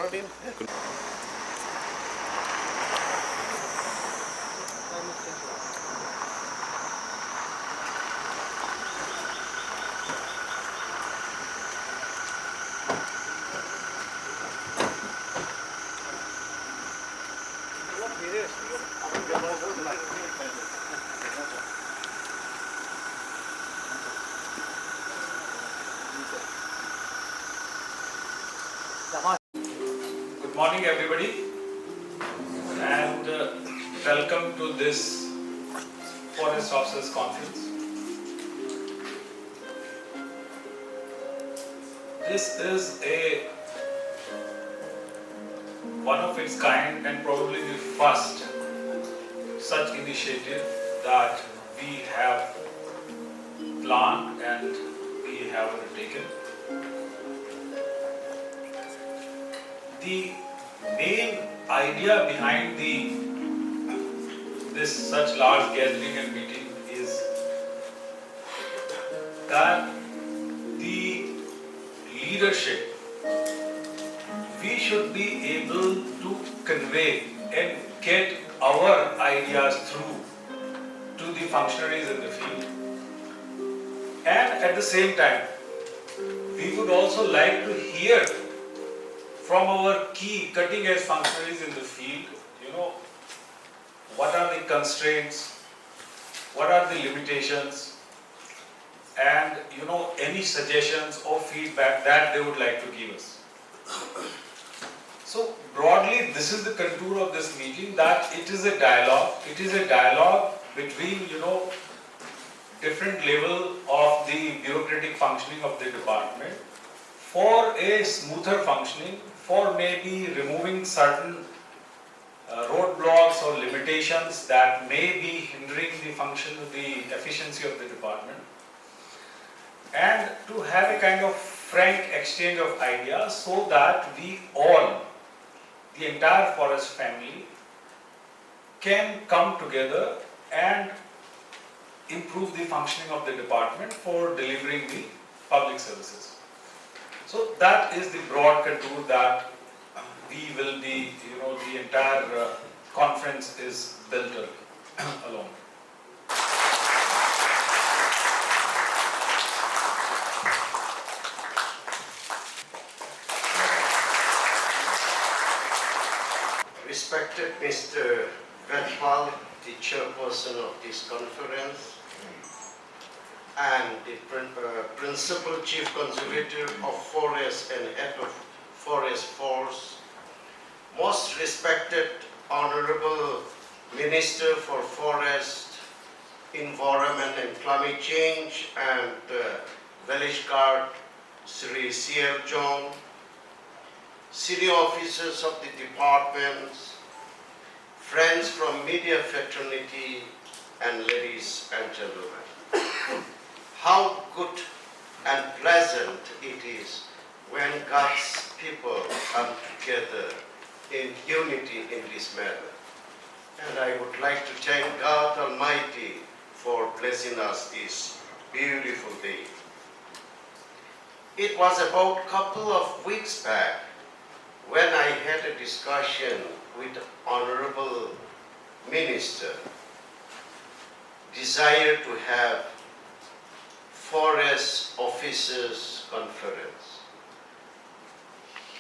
14. Good morning, everybody, and welcome to this Forest Officers Conference. This is one of its kind and probably the first such initiative that we have planned and we have undertaken. The main idea behind this such large gathering and meeting is that the leadership, we should be able to convey and get our ideas through to the functionaries in the field. And at the same time, we would also like to hear from our key cutting-edge functionaries in the field, what are the constraints, what are the limitations, and any suggestions or feedback that they would like to give us. So broadly, this is the contour of this meeting, that it is a dialogue. It is a dialogue between different level of the bureaucratic functioning of the department for a smoother functioning, for maybe removing certain roadblocks or limitations that may be hindering the function, the efficiency of the department, and to have a kind of frank exchange of ideas so that we all, the entire forest family, can come together and improve the functioning of the department for delivering the public services. So that is the broad contour that we will be, the entire conference is built along. Respected Mr. Departmental, the chairperson of this conference, and the Principal Chief Conservator of Forest and Head of Forest Force, most respected Honorable Minister for Forest, Environment and Climate Change, and Village Guard, Sri C.L. John, senior officers of the departments, friends from media fraternity, and ladies and gentlemen. How good and pleasant it is when God's people come together in unity in this manner. And I would like to thank God Almighty for blessing us this beautiful day. It was about a couple of weeks back when I had a discussion with the Honorable Minister, desire to have Forest Officers Conference.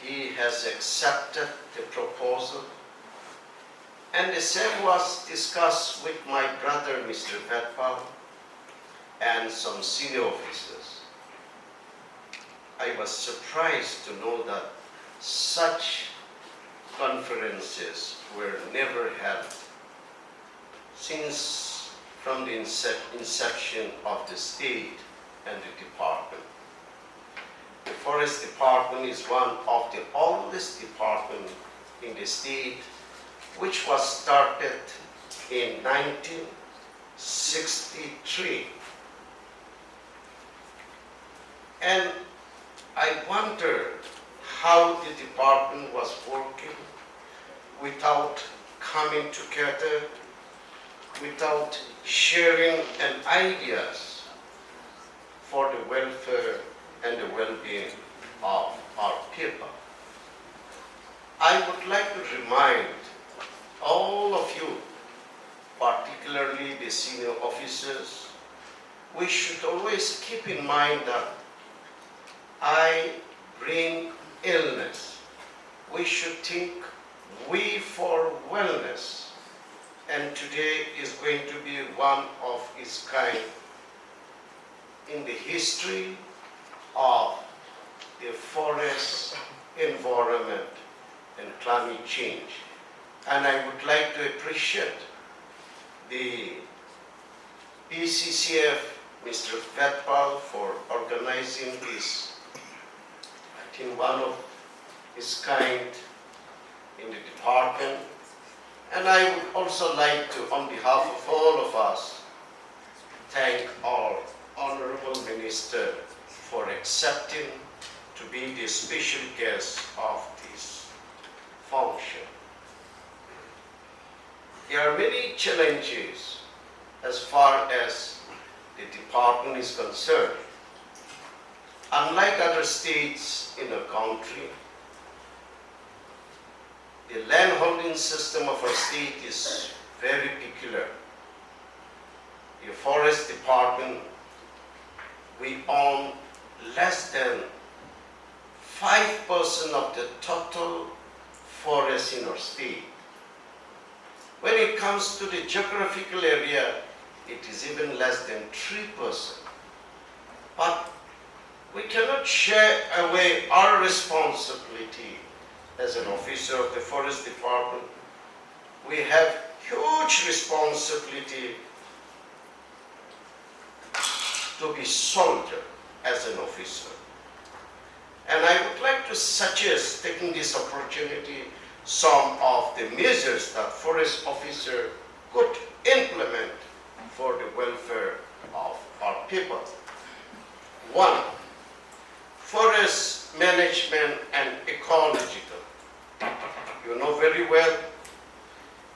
He has accepted the proposal, and the same was discussed with my brother, Mr. Vetpal, and some senior officers. I was surprised to know that such conferences were never held since from the inception of the state and the department. The Forest Department is one of the oldest departments in the state, which was started in 1963. And I wonder how the department was working without coming together, without sharing ideas for the welfare and the well-being of our people. I would like to remind all of you, particularly the senior officers, we should always keep in mind that I bring illness. We should think we for wellness. And today is going to be one of its kind in the history of the forest environment and climate change. And I would like to appreciate the PCCF, Mr. Vetpal, for organizing this, I think one of its kind in the department. And I would also like to, on behalf of all of us, thank our Honorable Minister for accepting to be the special guest of this function. There are many challenges as far as the department is concerned. Unlike other states in the country, the land holding system of our state is very peculiar. The forest department, we own less than 5% of the total forest in our state. When it comes to the geographical area, it is even less than 3%. But we cannot share away our responsibility as an officer of the forest department. We have huge responsibility to be soldier as an officer. And I would like to suggest, taking this opportunity, some of the measures that forest officer could implement for the welfare of our people. One, forest management and ecological. You know very well,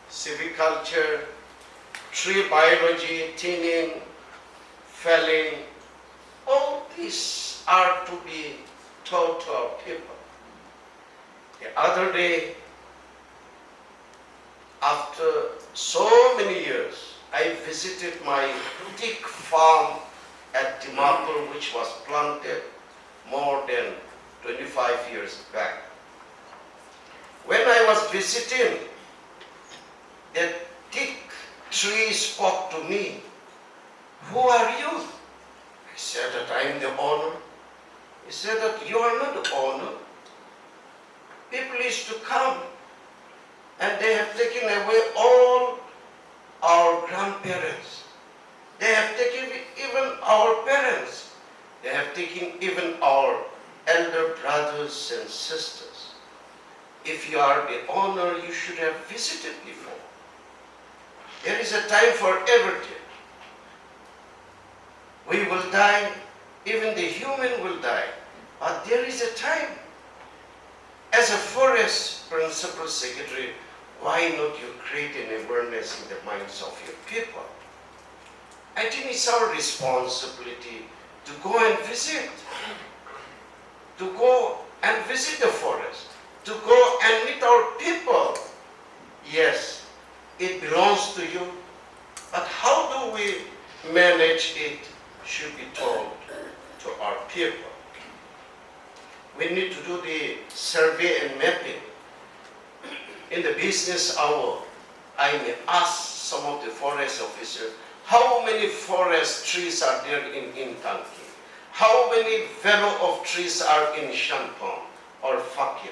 silviculture, tree biology, thinning, felling, all these are to be taught to our people. The other day, after so many years, I visited my teak farm at Departmental, which was planted more than 25 years back. When I was visiting, the teak tree spoke to me. Who are you? I said that I am the owner. He said that you are not the owner. People used to come and they have taken away all our grandparents. They have taken even our parents. They have taken even our elder brothers and sisters. If you are the owner, you should have visited before. There is a time for everything. We will die, even the human will die. But there is a time. As a forest principal secretary, why not you create an awareness in the minds of your people? I think it's our responsibility to go and visit. To go and visit the forest. To go and meet our people. Yes, it belongs to you. But how do we manage it should be told to our people. We need to do the survey and mapping. In the business hour, I may ask some of the forest officers, how many forest trees are there in Tanki? How many fellow of trees are in Shanpong or Fakir?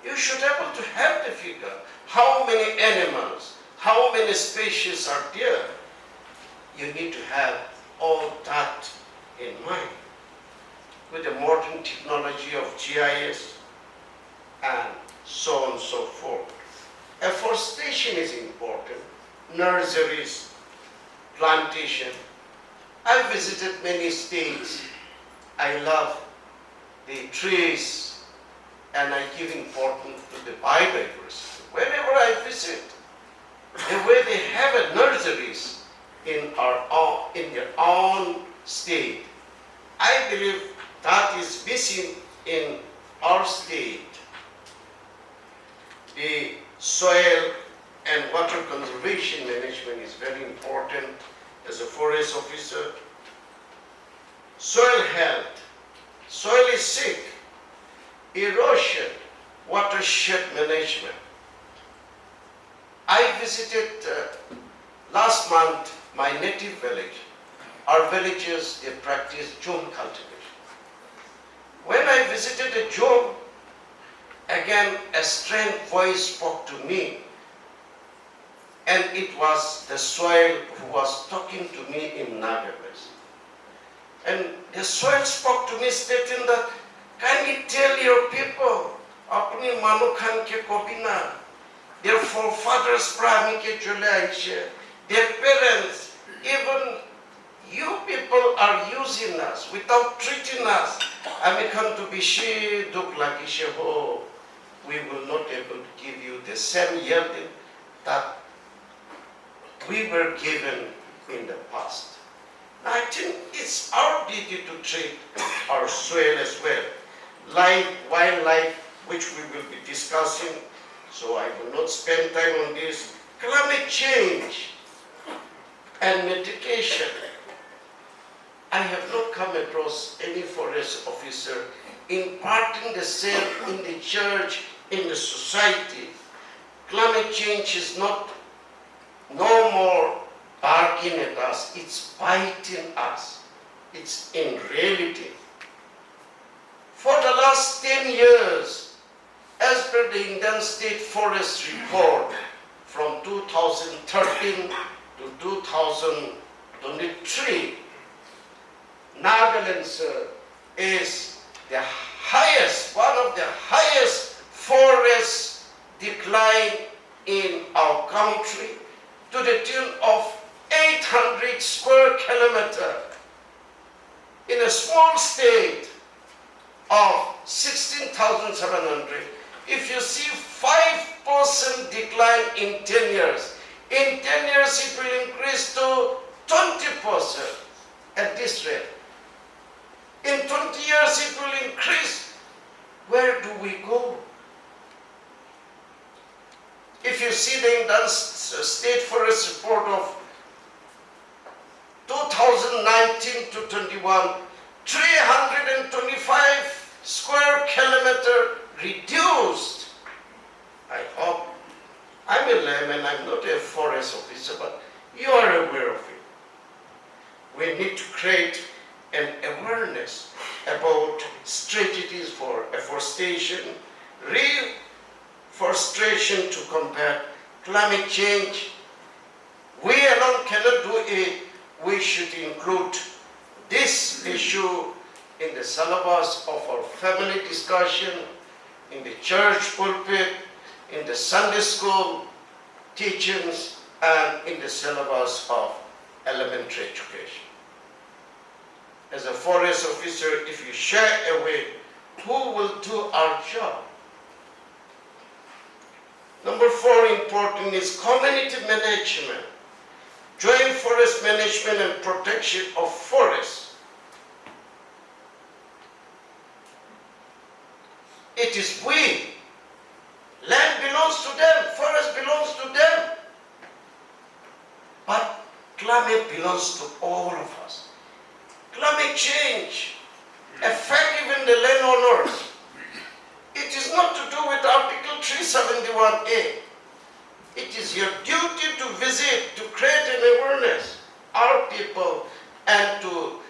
You should be able to have the figure. How many animals, how many species are there? You need to have all that in mind. With the modern technology of GIS and so on and so forth. Afforestation is important. Nurseries, plantation. I visited many states. I love the trees and I give importance to the biodiversity. Wherever I visit, the way they have nurseries in their own state, I believe that is missing in our state. soil and water conservation management is very important as a forest officer. Soil health. Soil is sick. Erosion. Watershed management. I visited last month my native village. Our villagers, they practice jom cultivation. When I visited a jom, again a strange voice spoke to me, and it was the soil who was talking to me in Naga-based. And the soil spoke to me stating that, can you tell your people, apni manukhan ke kopina, their forefathers prami ke chole aishe, their parents, even you people are using us without treating us. Ami come to be she duk lagi ho, we will not able to give you the same yielding that we were given in the past. I think it's our duty to treat our soil as well. Life, wildlife, which we will be discussing, so I will not spend time on this. Climate change and mitigation. I have not come across any forest officer imparting the same in the church, in the society. Climate change is not no more barking at us, it's biting us. It's in reality. For the last 10 years, as per the Indian State Forest Report from 2013 to 2023, Nagaland, sir, is the highest, one of the highest forest decline in our country, to the tune of 800 square kilometers in a small state of 16,700. If you see 5% decline in 10 years, in 10 years it will increase to 20% at this rate. In 20 years it will increase. Where do we go? If you see the Indian State Forest Report of 2019 to 21, 325 square kilometer reduced. I hope, I'm a layman, I'm not a forest officer, but you are aware of it. We need to create an awareness about strategies for afforestation, reforestation to combat climate change. We alone cannot do it. We should include this issue in the syllabus of our family discussion, in the church pulpit, in the Sunday school teachings, and in the syllabus of elementary education. As a forest officer, if you shy away, who will do our job? Number 4 important is community management. Joint forest management and protection of forests. It is we. Land belongs to them, forest belongs to them. But climate belongs to all of us. Climate change affects even the landowners. It is not to do with Article 371A. It is your duty to visit, to create an awareness, our people, and to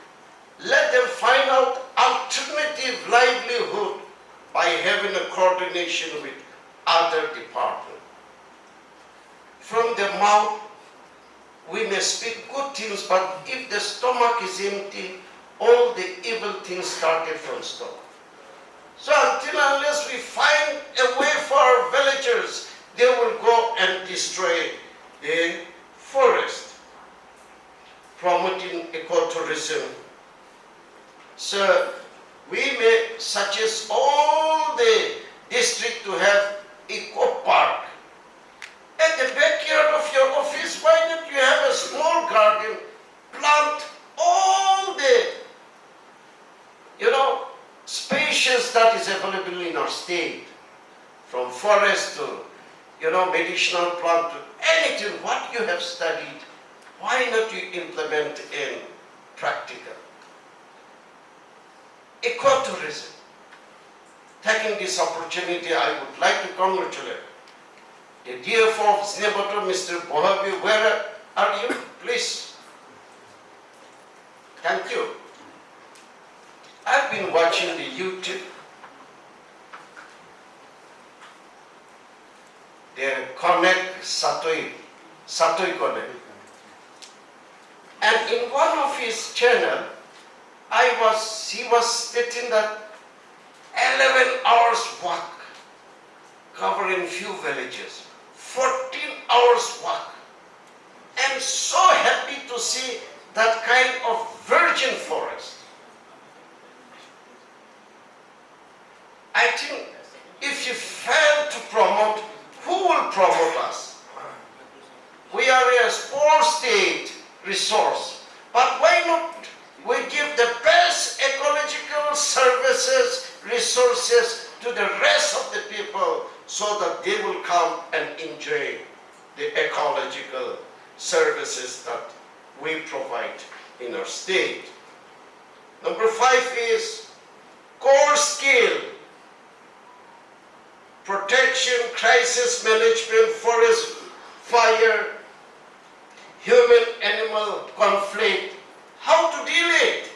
let them find out alternative livelihood by having a coordination with other departments. From the mouth, we may speak good things, but if the stomach is empty, all the evil things started from stomach. So until unless we find a way for our villagers, they will go and destroy the forest, promoting ecotourism. So we may suggest all the district to have eco park. At the backyard of your office, why don't you have a small garden, plant all the, spacious that is available in our state, from forest to medicinal plant, anything, what you have studied, why not you implement in practical? Ecotourism. Taking this opportunity, I would like to congratulate the DFO of Senator Mr. Bohabi. Where are you? Please. Thank you. I've been watching the YouTube. They connect Satoi Connect. And in one of his channel, he was stating that 11 hours walk, covering few villages, 14 hours walk. I'm so happy to see that kind of virgin forest. I think if you fail to promote, who will promote us? We are a small state resource, but why not we give the best ecological services, resources to the rest of the people so that they will come and enjoy the ecological services that we provide in our state. Number 5 is core skill, protection, crisis management, forest fire, human-animal conflict. How to deal it?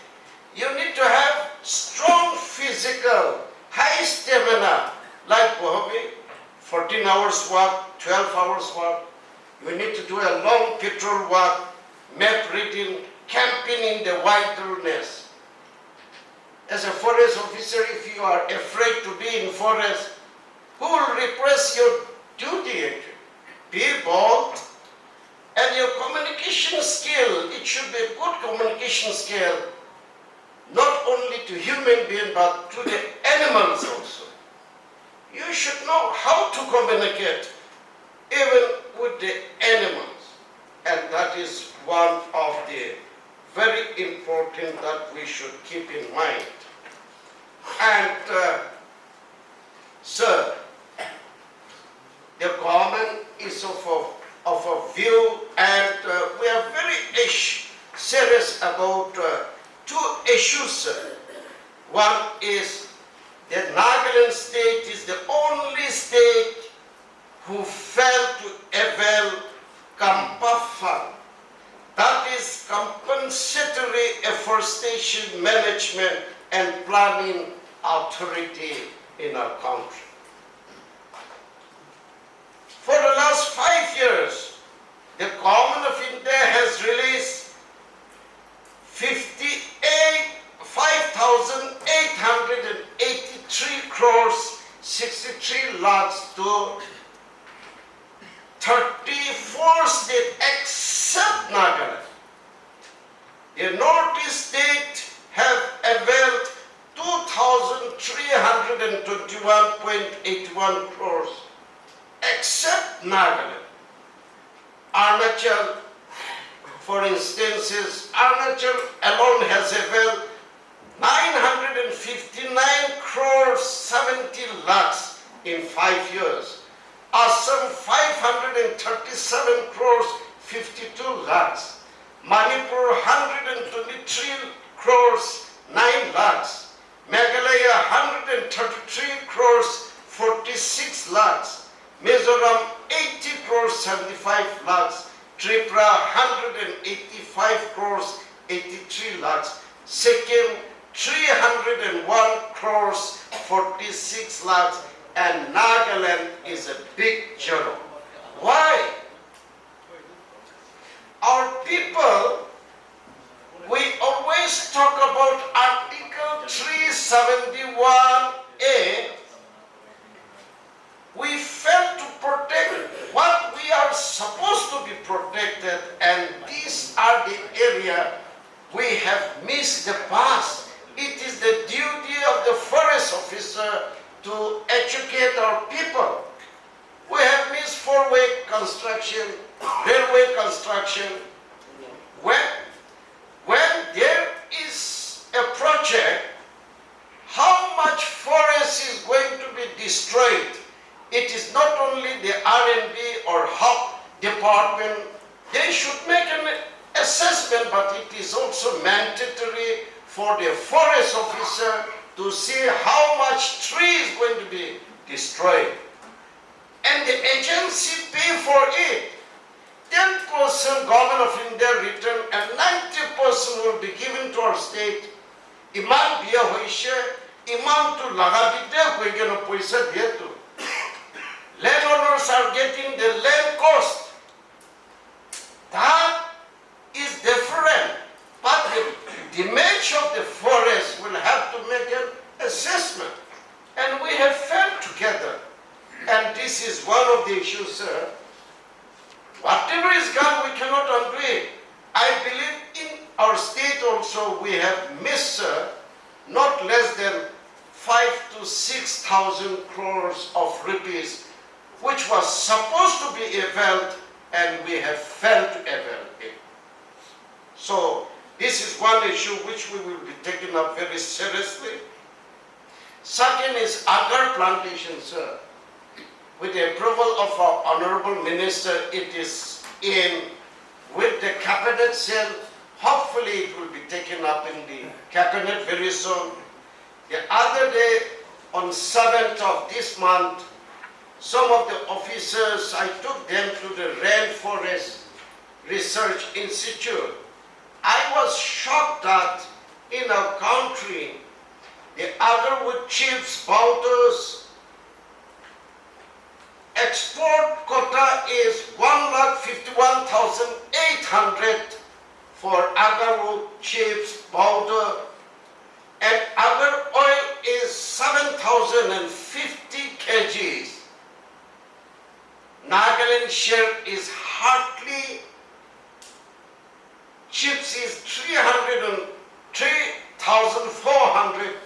You need to have strong physical, high stamina, like Bohabi, 14 hours walk, 12 hours walk. You need to do a long patrol walk, map reading, camping in the wilderness. As a forest officer, if you are afraid to be in forest, who will repress your duty? Be bold. And your communication skill, it should be a good communication skill, not only to human beings, but to the animals also. You should know how to communicate even with the animals. And that is one of the very important that we should keep in mind. And sir, the government is of a view, and we are very serious about 2 issues. One is that Nagaland state is the only state who failed to avail Kampa Fund. That is compensatory afforestation management and planning authority in our country. For the last 5 years, the Government of India has released 5,883 crores 63 lakhs to 34 states except Nagaland. The Northeast state have availed 2,321.81 crores except Nagaland. Arunachal, for instance, Arunachal alone has availed 959 crores 70 lakhs in 5 years. Assam 537 crores 52 lakhs. Manipur 123 crores 9 lakhs. Meghalaya 133 crores 46 lakhs. Mizoram 80 crores 75 lakhs, Tripura 185 crores 83 lakhs, Sikkim 301 crores 46 lakhs, and Nagaland is a big zero. Why? Our people, we always talk about Article 371A. We fail to protect what we are supposed to be protected, and these are the area we have missed the past. It is the duty of the forest officer to educate our people. We have missed 4-way construction, railway construction. When there is a project, how much forest is going to be destroyed? It is not only only the R&B or Health Department, they should make an assessment, but it is also mandatory for the forest officer to see how much tree is going to be destroyed. And the agency pay for it. 10% government of India return and 90% will be given to our state. Iman biya hoishe, iman to lagabide koigeno paisa diyetu. Landowners are getting the land cost. That is different. But the damage of the forest will have to make an assessment. And we have felt together. And this is one of the issues, sir. Whatever is gone, we cannot undo it. I believe in our state also we have missed, sir, not less than 5,000 to 6,000 crores of rupees, which was supposed to be availed, and we have failed to avail it. So this is one issue which we will be taking up very seriously. Second is agar plantation, sir. With the approval of our Honorable Minister, it is in with the Cabinet cell. Hopefully it will be taken up in the Cabinet very soon. The other day, on 7th of this month, some of the officers, I took them to the Rainforest Research Institute. I was shocked that in our country, the agarwood chiefs, boulders, export quota is 1,51,800 for agarwood chips, powder, and agar oil is 7,050 kgs. Nagaland share is hardly, chips is 3,400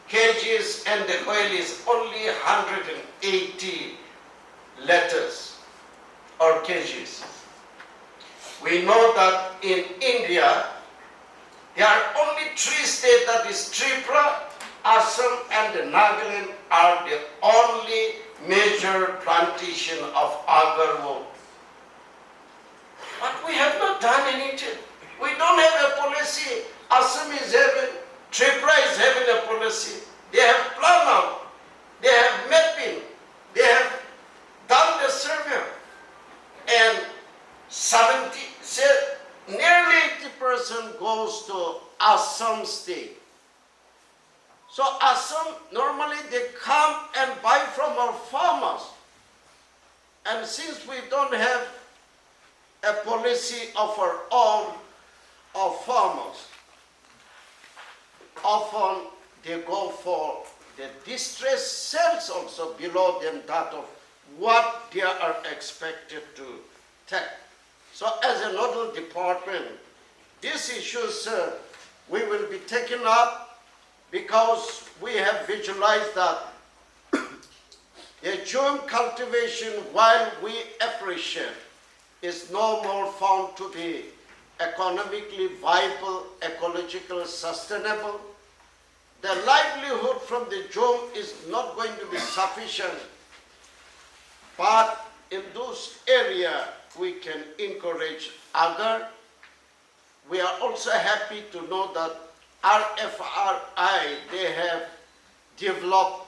kgs, and the oil is only 180 letters or kgs. We know that in India, there are only 3 states, that is Tripura, Assam and Nagaland are the only major plantation of agarwood. But we have not done anything. We don't have a policy. Assam is having, Tripura is having a policy. They have planned out, they have mapping, they have done the survey, and nearly 80% goes to Assam state. So Assam, normally they come and buy from our farmers. And since we don't have a policy of our own of farmers, often they go for the distressed sales also below than that of what they are expected to take. So as a nodal department, these issues, we will be taken up because we have visualized that the joint cultivation, while we appreciate, is no more found to be economically viable, ecological, sustainable. The livelihood from the joint is not going to be sufficient. But in those areas, we can encourage agar. We are also happy to know that RFRI, they have developed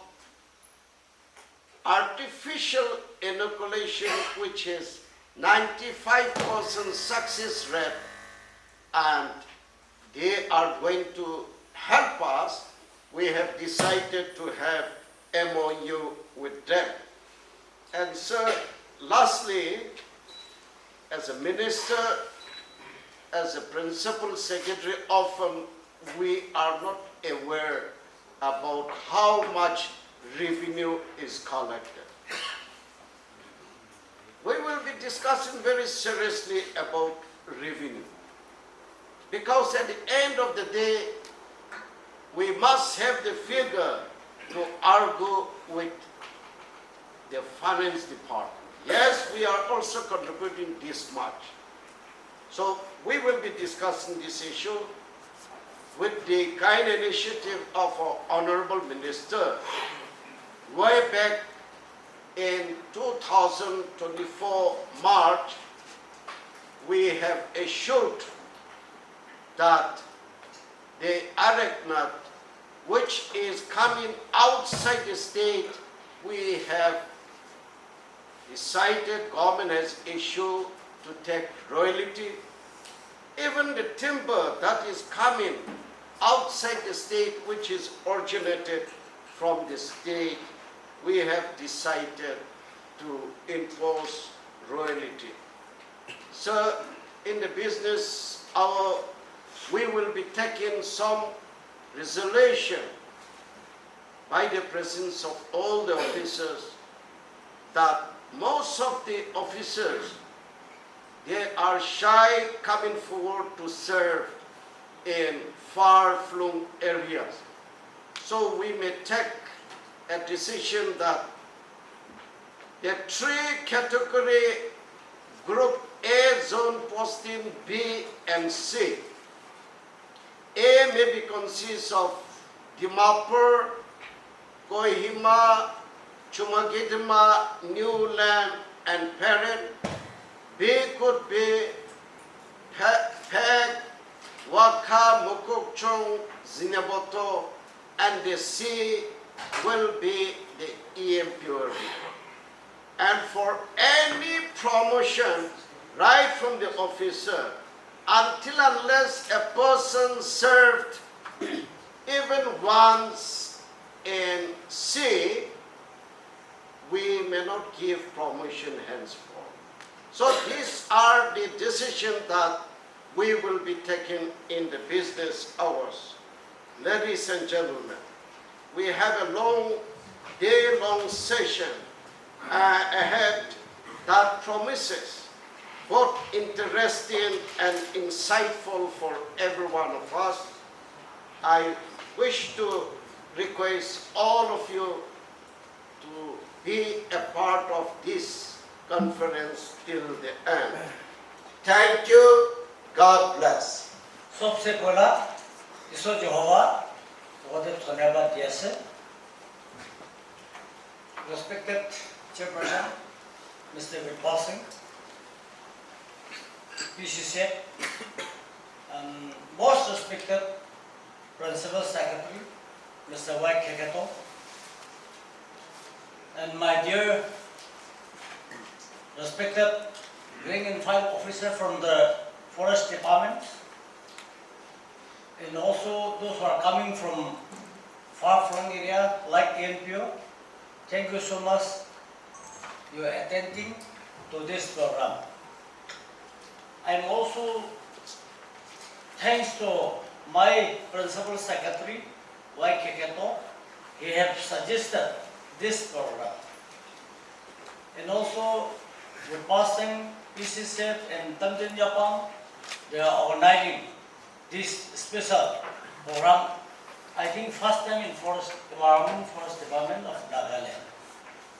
artificial inoculation, which is 95% success rate, and they are going to help us. We have decided to have MOU with them. And sir, lastly, as a minister, as a principal secretary, often we are not aware about how much revenue is collected. We will be discussing very seriously about revenue, because at the end of the day, we must have the figure to argue with the finance department. Yes, we are also contributing this much. So we will be discussing this issue with the kind initiative of our Honorable Minister way back in 2024 March, we have assured that the arachnaut, which is coming outside the state, we have decided, government has issued to take royalty. Even the timber that is coming outside the state, which is originated from the state, we have decided to impose royalty. So in the business, we will be taking some resolution by the presence of all the officers that most of the officers, they are shy coming forward to serve in far-flung areas. So we may take a decision that the three category group A zone posting B and C. A may be consist of Dimapur, Kohima, Chumoukedima, Newland, and Parent. B could be Peg, Waka, Mukokchung, Zinaboto, and the C will be the EMPURB. And for any promotion, right from the officer, until unless a person served even once in C, we may not give promotion henceforth. So these are the decisions that we will be taking in the business hours. Ladies and gentlemen, we have a long, day-long session ahead that promises both interesting and insightful for every one of us. I wish to request all of you to be a part of this conference till the end. Thank you. God bless. सबसे पहला ईश्वर यहोवा बहुत धन्यवाद दिया से Respected Chairperson, Mr. Vipal Singh, PCC, and most respected Principal Secretary, Mr. Y. Kekato, and my dear respected rank and file officer from the Forest Department, and also those who are coming from far-flung area like ANPO. Thank you so much. You are attending to this program. I'm also thanks to my Principal Secretary, Y. Kekato. He have suggested this program. And also with passing PCCF and Tamjin Japan, they are organizing this special program. I think first time in Forest Department of Nagaland.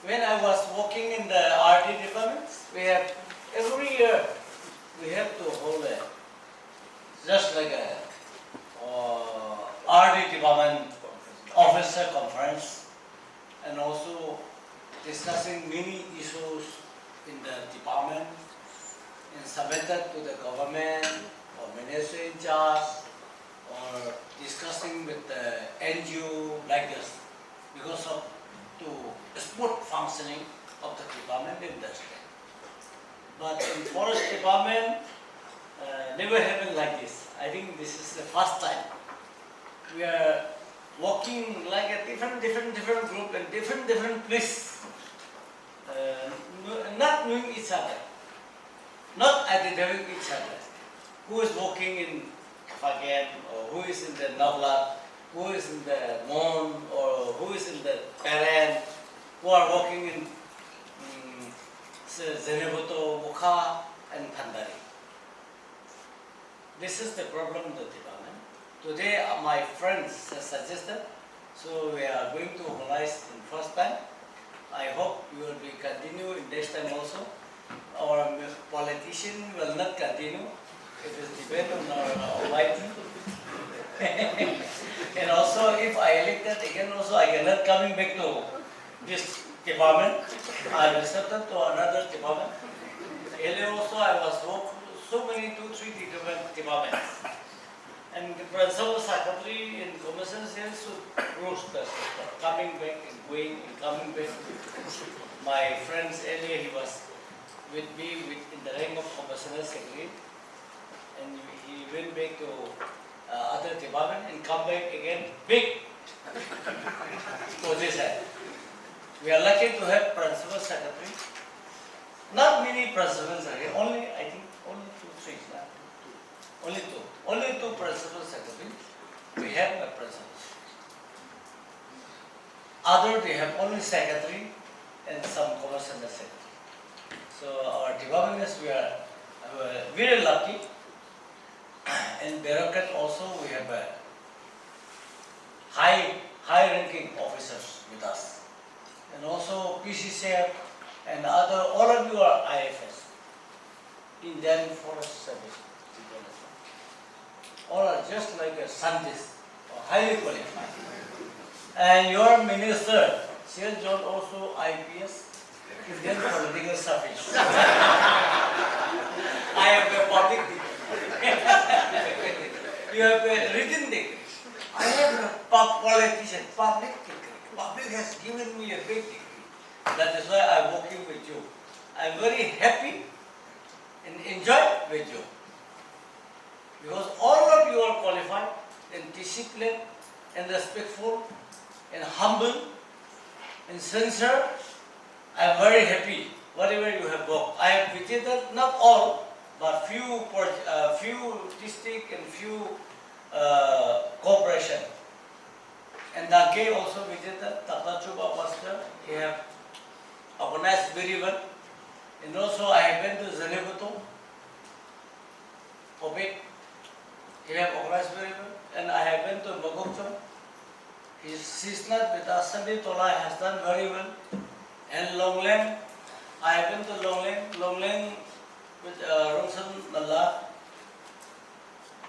When I was working in the RD department, we have every year we have to hold a just like a RD department officer conference, and also discussing many issues in the department and submitted to the government or ministry in charge, or discussing with the NGO like this, because of to smooth functioning of the department in the state. But in forest department, never happened like this. I think this is the first time. We are working like a different group and different place, not knowing each other, not identifying each other. Who is working in Fagen, or who is in the Navlat, who is in the Mon, or who is in the Parent, who are working in Zenebuto, Mukha, and Pandari. This is the problem of the department. Today, my friends have suggested, so we are going to organize in first time. I hope you will be continue in next time also. Our politician will not continue. It is depend on our Almighty. And also, if I elected again, also I cannot coming back to this department. I was accepted to another department. Earlier also I was working so many 2-3 different departments. And the principal secretary in commercial sales should rules the system, coming back and going and coming back. My friends earlier, he was with me in the rank of commercial secretary, and he went back to other department and come back again big position. We are lucky to have principal secretary. Not many principals are here, only I think only 2-3. Only two principal secretaries. We have a principal. Other they have only secretary and some commercial secretary. So our department is we are very lucky. And bureaucrat also we have a high ranking officers with us. And also PCCF and other all of you are IFS, Indian Forest Service. All are just like a scientist, highly qualified. And your minister, Sir John, also IPS, Indian Political Service. I have a public degree. You have a written degree. I have a politician, public degree. Public has given me a big degree. That is why I am working with you. I am very happy and enjoy with you. Because all of you are qualified and disciplined and respectful and humble and sincere. I am very happy whatever you have worked. I have visited not all, but few district and few corporation. And Dake also visited Tatachuba Pastor. He have organized very well. And also I have been to Zanebuto, Obek. He have organized very well, and I have been to Magokcho. She's not with us. Sandi Tola has done very well. And Longland, I have been to Longland. Longland with Romson Nalla.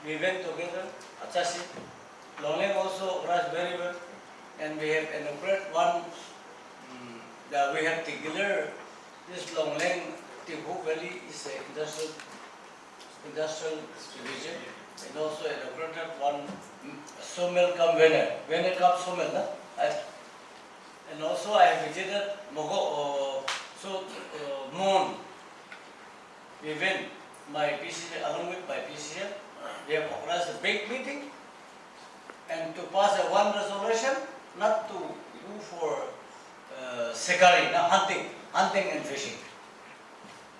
We went together. Achasi. Longland also organized very well. And we have inaugurated one. We have Tigler. This Longland, Tibu Valley is an industrial division. And also inaugurated one sawmill come Vener come sawmill. And also I visited Moon. We went along with my PCL. We have organized a big meeting and to pass one resolution not to go for shikari, hunting and fishing.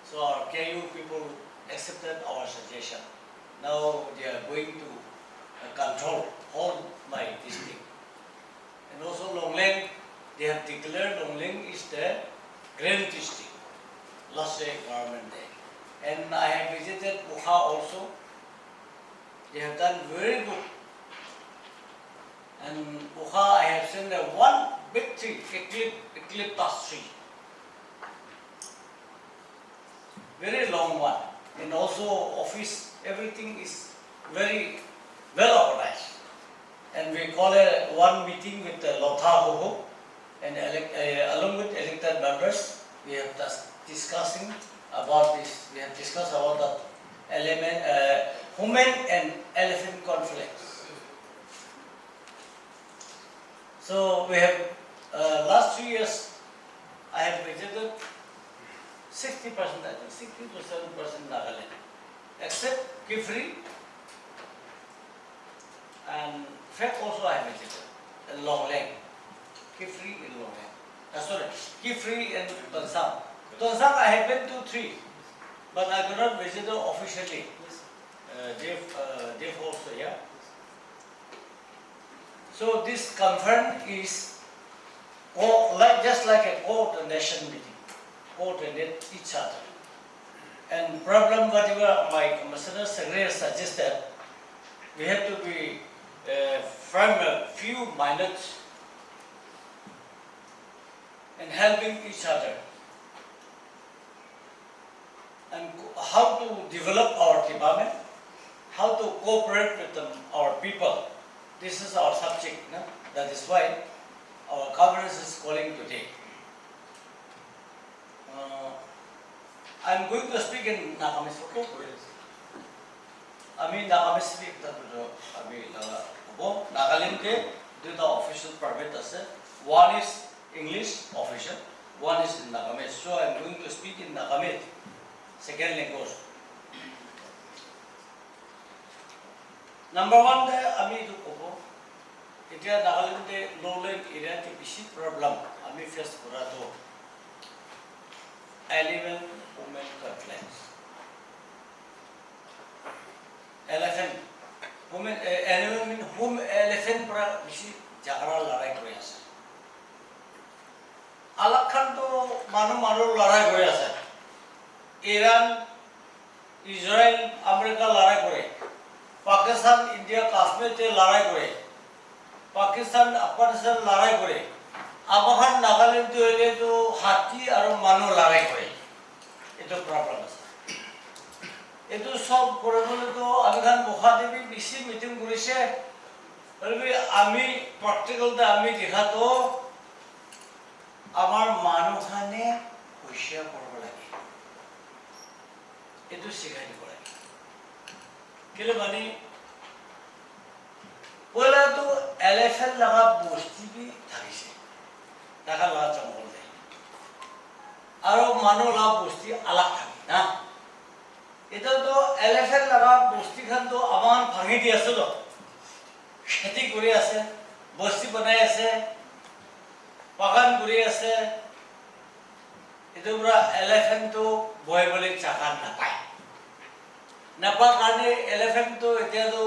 So our KU people accepted our suggestion. Now they are going to control all my district. And also Longlang, they have declared Longlang is the Grand District, last day government day. And I have visited Bukha also. They have done very good. And Bukha, I have seen one big tree, eucalyptus tree. Very long one. And also office, everything is very well organized. And we call one meeting with Lotha Hoho and along with elected members, we have discussing about this. We have discussed about the human and elephant conflicts. So we have last 3 years, I have visited 60%, I think 60 to 7% Nagaland, except Kifri and Fek also I have visited, and Longlang, Kifri and Longlang. Sorry, Kifri and Tonsang. Tonsang I have been to 3, but I could not visit officially. Dave also, yeah. So this conference is just like a coordination meeting. Coordinate each other. And problem whatever my commissioner secretary suggested, we have to be from a few minutes and helping each other. And how to develop our department, how to cooperate with our people. This is our subject. No? That is why our conference is calling today. I'm going to speak in Nagamis, okay? আমি নাগামিজ একটা আমি হ'ব নাগালেণ্ডে দুটা official private আছে one is English official one is in Nagamese so I'm going to speak in Nagamese second language number 1 de আমি এটো ক'ব এতিয়া নাগালেণ্ডে lowland area তে বেছি প্ৰবলেম আমি ফেস কৰাটো animal women complaints elephant women animal mean whom elephant pra bisi jagara larai kori ase alakhan to manu larai kori ase Iran Israel America larai kore Pakistan India Kashmir te larai kore Pakistan Afghanistan larai kore Abhan Nagaland to ele to hati aru manu larai kore eto problem ase এটো সব কৰিবলৈ তো আমি খান মহাদেৱী বেছি meeting কৰিছে আমি প্ৰেক্টিকেলতে আমি দেখাতো আমাৰ মানুহখানে হুঁচিয়াৰ কৰিব লাগে এটো শিকাই দিব লাগে কেলে মানে পহিলাতো এলিফেণ্ট লগা বস্তি বি থাকিছে দেখা লগা জংঘল যায় আৰু মানুহ লগা বস্তি আলাগ থাকে না এটা তো এলিফেন্ট লাগা বস্তি খান তো আমান ভাঙি দি আছে তো খেতি কৰি আছে বস্তি বনাই আছে বাগান কৰি আছে এটা পুরা এলিফেন্ট তো বহিবলৈ জাগা নাপায় নাপা কাৰণে এলিফেন্ট তো এতিয়া তো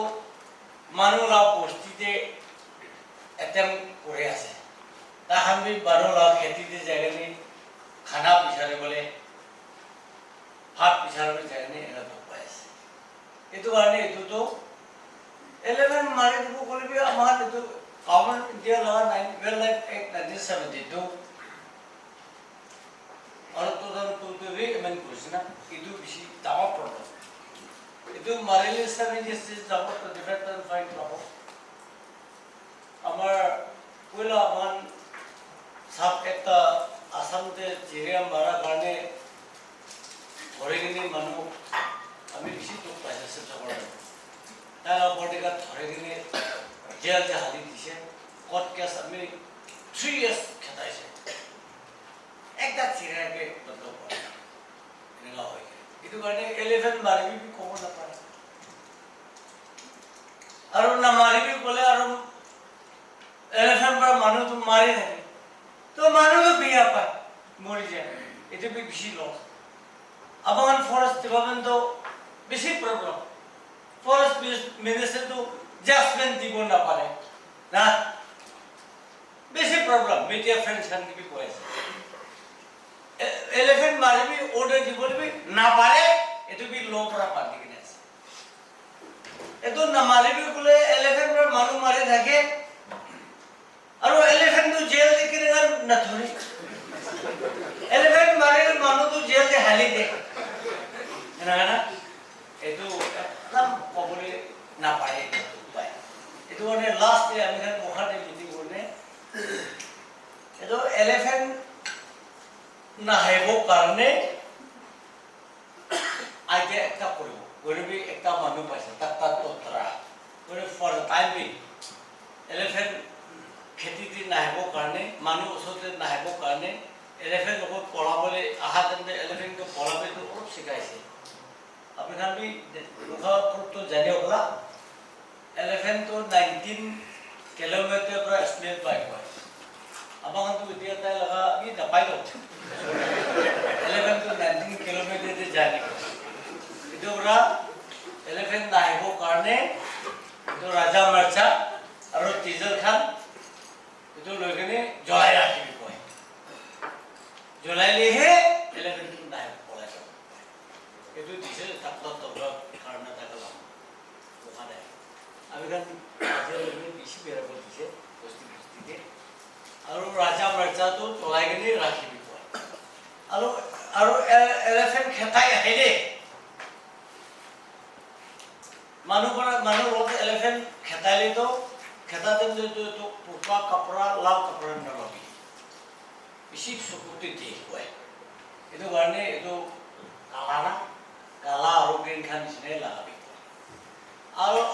মানুহ লগা বস্তিতে এটেম কৰি আছে তাহান বি মানুহ লগা খেতিতে যায়নি খানা বিচাৰিবলৈ হাত বিচাৰবে যায়নি এলা পাই আছে এটো কাৰণে এটো তো এলিফেন্ট মাৰি দিব কৰিবি আমাৰ এটো কমন ইণ্ডিয়া লগা 1972 আৰু তো তো ৰিকমেন্ড কৰিছে না এটো বেছি ডাঙৰ প্ৰব্লেম এটো মাৰিলে 76 যাব তো ডিফেক্টন ফাইন পাব আমাৰ পইলা মান সাপ একটা আসামতে জিৰিয়া মাৰা কাৰণে ধরেগিনি মানুহ আমি বেছি দুখ পাইছে চেষ্টা তাই বডিগার্ড ধরেগিনি জেল যে হালি দিছে কট কেস আমি 3 years খেতাইছে একটা চিৰাকে বন্ধ কৰে এনেকুৱা হয় এইটো কাৰণে এলিফেন্ট মাৰিবি বি ক'ব নাপায় আৰু না মাৰিবি ক'লে আৰু এলিফেন্ট পৰা মানুহটো মাৰি থাকে তো মানুহটো বিয়া পায় মৰি যায় এইটো বি বেছি loss Aban forest department to basic problem. Forest minister to adjustment দিব না পারে না basic problem media friends can be voice elephant মারিবি order দিব বলবি না পারে এটো বি লো পৰা পাতি কিনে আছে এটো না মারিবি বলে elephant ৰ মানুহ মাৰি থাকে আৰু elephant to jail দিকিনে না ধৰি elephant মারিলে মানুহ তো jail দে হালি দে না এটো একদম কবলে না পায় উপায় এটো মানে লাস্ট ডে আমি খান মহাতে মিটিং করলে এটো এলিফেন্ট না হেব কারণে আইতে একটা করব গরিবি একটা মানুষ পাইছে তাত্তা তোত্রা করে ফর টাইম বি এলিফেন্ট খেতিতে না হেব কারণে মানুষ ওসতে না হেব কারণে এলিফেন্ট লগত পলাবলে আহা তেন্তে এলিফেন্টকে পলাবে তো অলপ শিকাইছে আপনি খান বি মুখা তো জানি হলা এলিফেন্ট তো 19 কিলোমিটার পৰা স্পিড বাইক হয় আবান তো এতিয়া তাই লাগা বি নাপাই লো এলিফেন্ট তো 19 কিলোমিটার তে জানি এটো পৰা এলিফেন্ট নাইব কাৰণে তো ৰাজা মাৰ্চা আৰু টিজল খান এটো লগনে জলাই ৰাখিবি কয় জলাইলেহে এলিফেন্ট নাই পলাই যাব এটো দিছে তাত্তা তবলা কাৰণে তাকলা ওখানে আমি খান আজিলৈকে বেছি বেৰা কৰিছে বস্তিতে আৰু ৰাজা মাৰ্চা তো চলাই কিনে ৰাখিবি কয় আৰু এলিফেন্ট খেতাই আহিলে মানুহ লগত এলিফেন্ট খেতাইলে তো খেতাতে তো পোকা কাপড়া লাল কাপড়া নলবি বেছি চকুতে দিয়ে কয় এটো কাৰণে এটো কালা না কালা আৰু গ্ৰীণ খান নিচিনাই লাগাবি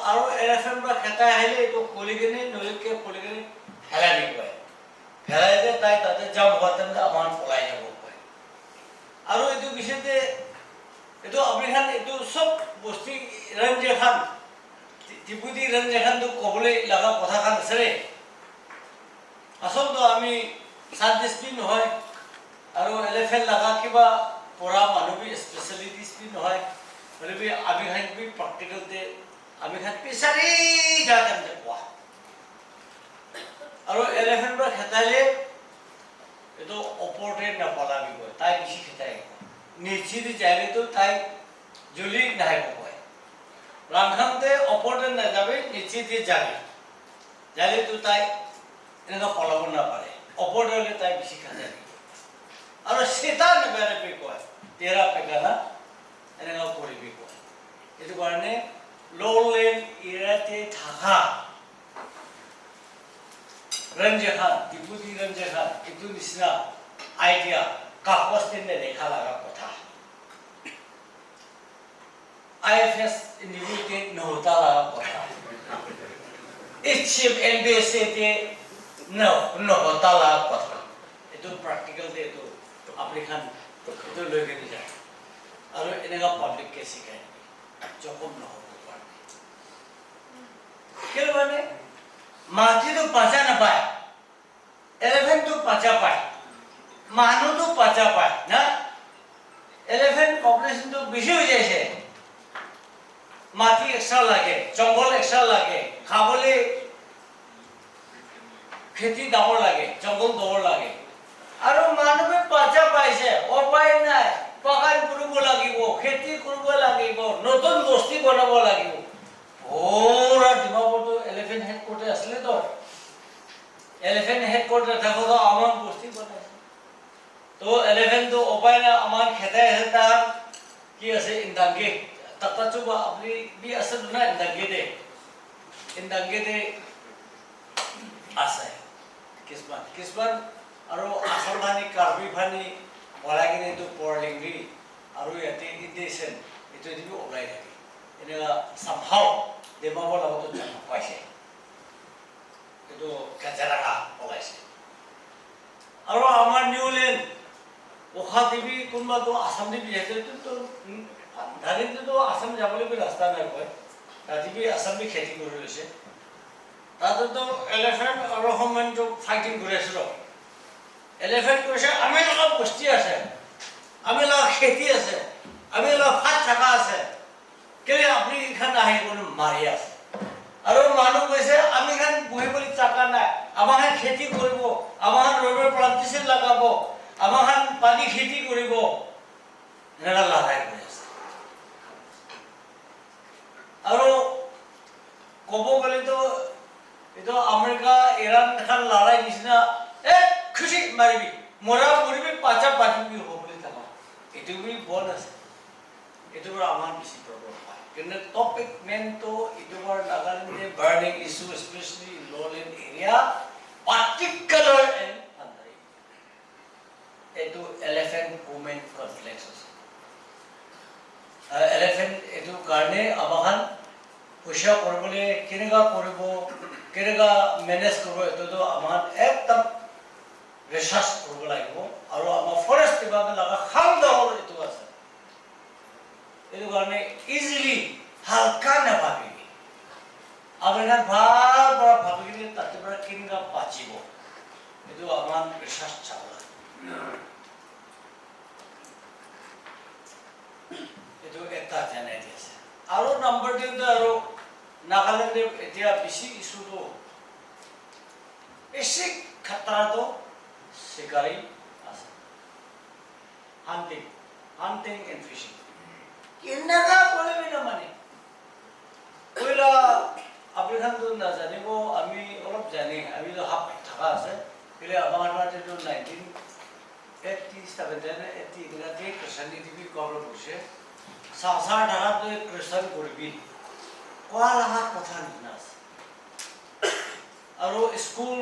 আৰু এলেফেণ্ট পৰা খেতাই আহিলে এইটো খুলি কিনে নলীতকৈ খুলি কিনে ফেলাই দি কয় ফেলাই দিয়ে তাই তাতে যাম হোৱা টাইমতে আমাৰ পলাই যাব কয় আৰু এইটো বিশেষতে এইটো আপুনি খান এইটো চব বস্তু ৰঞ্জে খান ত্ৰিপুটি ৰঞ্জে খানটো ক'বলৈ লগা কথা খান আছে দেই আচলতে আমি চাত ডিচিপ্লিন নহয় আৰু এলেফেণ্ট লগা কিবা পঢ়া মানুহ বি স্পেচিয়েলিটিজ বি নহয় হ'লে বি আমি খান বি প্ৰেক্টিকেলতে আমি খান পিছাৰি যা টাইমতে পোৱা আৰু এলেফেণ্ট পৰা খেতাইলে এইটো ওপৰতে নপলাবি কয় তাই বেছি খেতাই নিশ্চিত যাইলেতো তাই জ্বলি নাহিব কয় ৰাংখানতে ওপৰতে নাযাবি নিশ্চিত যাবি যাইলেতো তাই এনেকুৱা পলাব নাপাৰে ওপৰতে হ'লে তাই বেছি খেতাই আৰু চেতা নেবেৰাবি কয় তেৰা পেগানা এনেকুৱা কৰিবি কয় সেইটো কাৰণে ল'লেণ্ড এৰিয়াতে থকা ৰঞ্জে খান ত্ৰিপুটি ৰঞ্জে খান এইটো নিচিনা আইডিয়া কাগজ তেনে দেখা লগা কথা IFS ইণ্ডিভিজুৱেল নহতা লগা কথা চিফ এমবিএছতে নহতা লগা কথা এইটো প্ৰেক্টিকেলতে এইটো আপুনি খান এইটো লৈ কিনে যায় আৰু এনেকুৱা পাব্লিককে শিকায় জখম নহ'ব পাৰে কিয় মানে মাটিটো পাঁচা নাপায় এলেফেণ্টটো পাঁচা পায় মানুহটো পাঁচা পায় না এলেফেণ্ট পপুলেশ্যনটো বেছি হৈ যাইছে মাটি এক্সট্ৰা লাগে জংঘল এক্সট্ৰা লাগে খাবলৈ খেতি ডাঙৰ লাগে জংঘল ডাঙৰ লাগে আৰু মানুহে পাঁচা পাইছে উপায় নাই বাগান কৰিব লাগিব খেতি কৰিব লাগিব নতুন বস্তি বনাব লাগিব পুৰা ডিমাপুৰটো এলিফেণ্ট হেডকোৱাৰ্টাৰ আছিলে তো এলিফেণ্ট হেডকোৱাৰ্টাৰ থাকোঁতে আমাৰ বস্তি বনাইছে তো এলিফেণ্টটো উপায় নাই আমাৰ খেতাই আছে তাৰ কি আছে ইন্দাংগে তাতা চুবা আপুনি বি আছে না ইন্দাংগে আছে কিছুমান আৰু আচল ভানি কাৰ্বি ভানি ওলাই কিনে এইটো পৰলিংগি আৰু ইয়াতে ইণ্ডিয়েশ্যন এইটো এদিনো ওলাই থাকে এনেকুৱা চামহাও ডিমাপুৰ লগতো জন্ম পাইছে এইটো কাজিৰঙা ওলাইছে আৰু আমাৰ নিউলেণ্ড উষা টিভি কোনোবাটো আসাম টিভি সেইটোতো ধাৰিটোতো আসাম যাবলৈ ৰাস্তা নাই কয় ৰাতিবি আসাম বি খেতি কৰি লৈছে তাতেতো এলিফেণ্ট আৰু সমানটো ফাইটিং কৰি আছে ৰ এলিফেণ্ট কৈছে আমি লগা বস্তি আছে আমি লগা খেতি আছে আমি লগা ভাত থকা আছে কেলে আপুনি এইখান আহি কোনো মাৰি আছে আৰু মানুহ কৈছে আমি খান বহিবলৈ চাকা নাই আমাৰ খান খেতি কৰিব আমাৰ খান ৰবৰ প্লান্টেশ্যন লগাব আমাৰ খান পানী খেতি কৰিব এনেকুৱা লগাই কৰি আছে আৰু ক'ব গ'লেতো এইটো আমেৰিকা ইৰাণ খান লৰাই নিচিনা খুচি মাৰিবি মৰা মৰিবি পাঁচা পাতিবি হ'ব বুলি থাকা এইটো বুলি বল আছে এইটো পৰা আমাৰ বেছি প্ৰব্লেম হয় কিন্তু টপিক মেইনটো এইটো পৰা নাগালেণ্ডে burning issue specially in lowland area particular and under এইটো এলিফেণ্ট ওমেন কনফ্লিক্ট আছে এলিফেণ্ট এইটো কাৰণে আমাৰ পইচা কৰিবলৈ কেনেকুৱা কৰিব কেনেকুৱা মেনেজ কৰিব এইটোতো আমাৰ একদম ৰিচাৰ্চ কৰিব লাগিব আৰু আমাৰ ফৰেষ্ট ডিপাৰ্টমেণ্ট লগা খাল ডাঙৰ এইটো আছে এইটো কাৰণে ইজিলি হালকা নাভাবিবি আপোনাৰ ভাল পৰা ভাবি কিনে তাতে পৰা কেনেকুৱা বাচিব এইটো আমাৰ ৰিচাৰ্চ চাব লাগে এইটো এটা জেনেটি আছে আৰু নম্বৰ দিওঁতে আৰু নাগালেণ্ডে এতিয়া বেছি ইছ্যুটো বেছি খাতৰাটো চিকাৰী আছে হাণ্টিং এণ্ড ফিচিং কেনেকুৱা কৰিবি তাৰমানে কইলা আপুনি খানটো নাজানিব আমি অলপ জানি আমিতো হাফ থকা আছে কেলে আমাৰ মাটিটো 1987 ইংৰাজী খ্ৰীষ্টানিটি গভৰ্ণমেণ্ট কৰিছে সংসাৰ ঢাকাটো খ্ৰীষ্টান কৰিবি কোৱা লগা কথা নিচিনা আছে আৰু স্কুল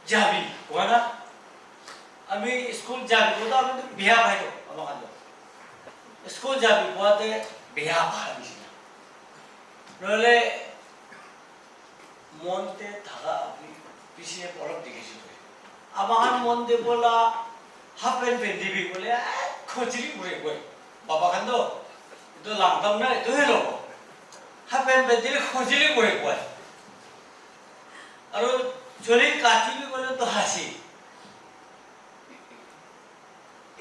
যাবি কোৱা না আমি স্কুল যাবি তো আমি বিয়া ভাইটো আমাৰ স্কুল যাবি কোৱাতে বেয়া ভাল নিচিনা নহ'লে মনতে থাকা আপনি পিছিয়ে অলপ দেখিছোঁ আমাৰ মনতে বোলা হাফ পেণ্ট পিন্ধিবি বোলে খজুলি পৰে গৈ বাবাখান এইটো লাংকাম না এইটোহে ল'ব হাফ পেণ্ট পিন্ধিলে খজুলি পৰে গৈ আৰু চুলি কাটিবি ক'লেতো হাঁচি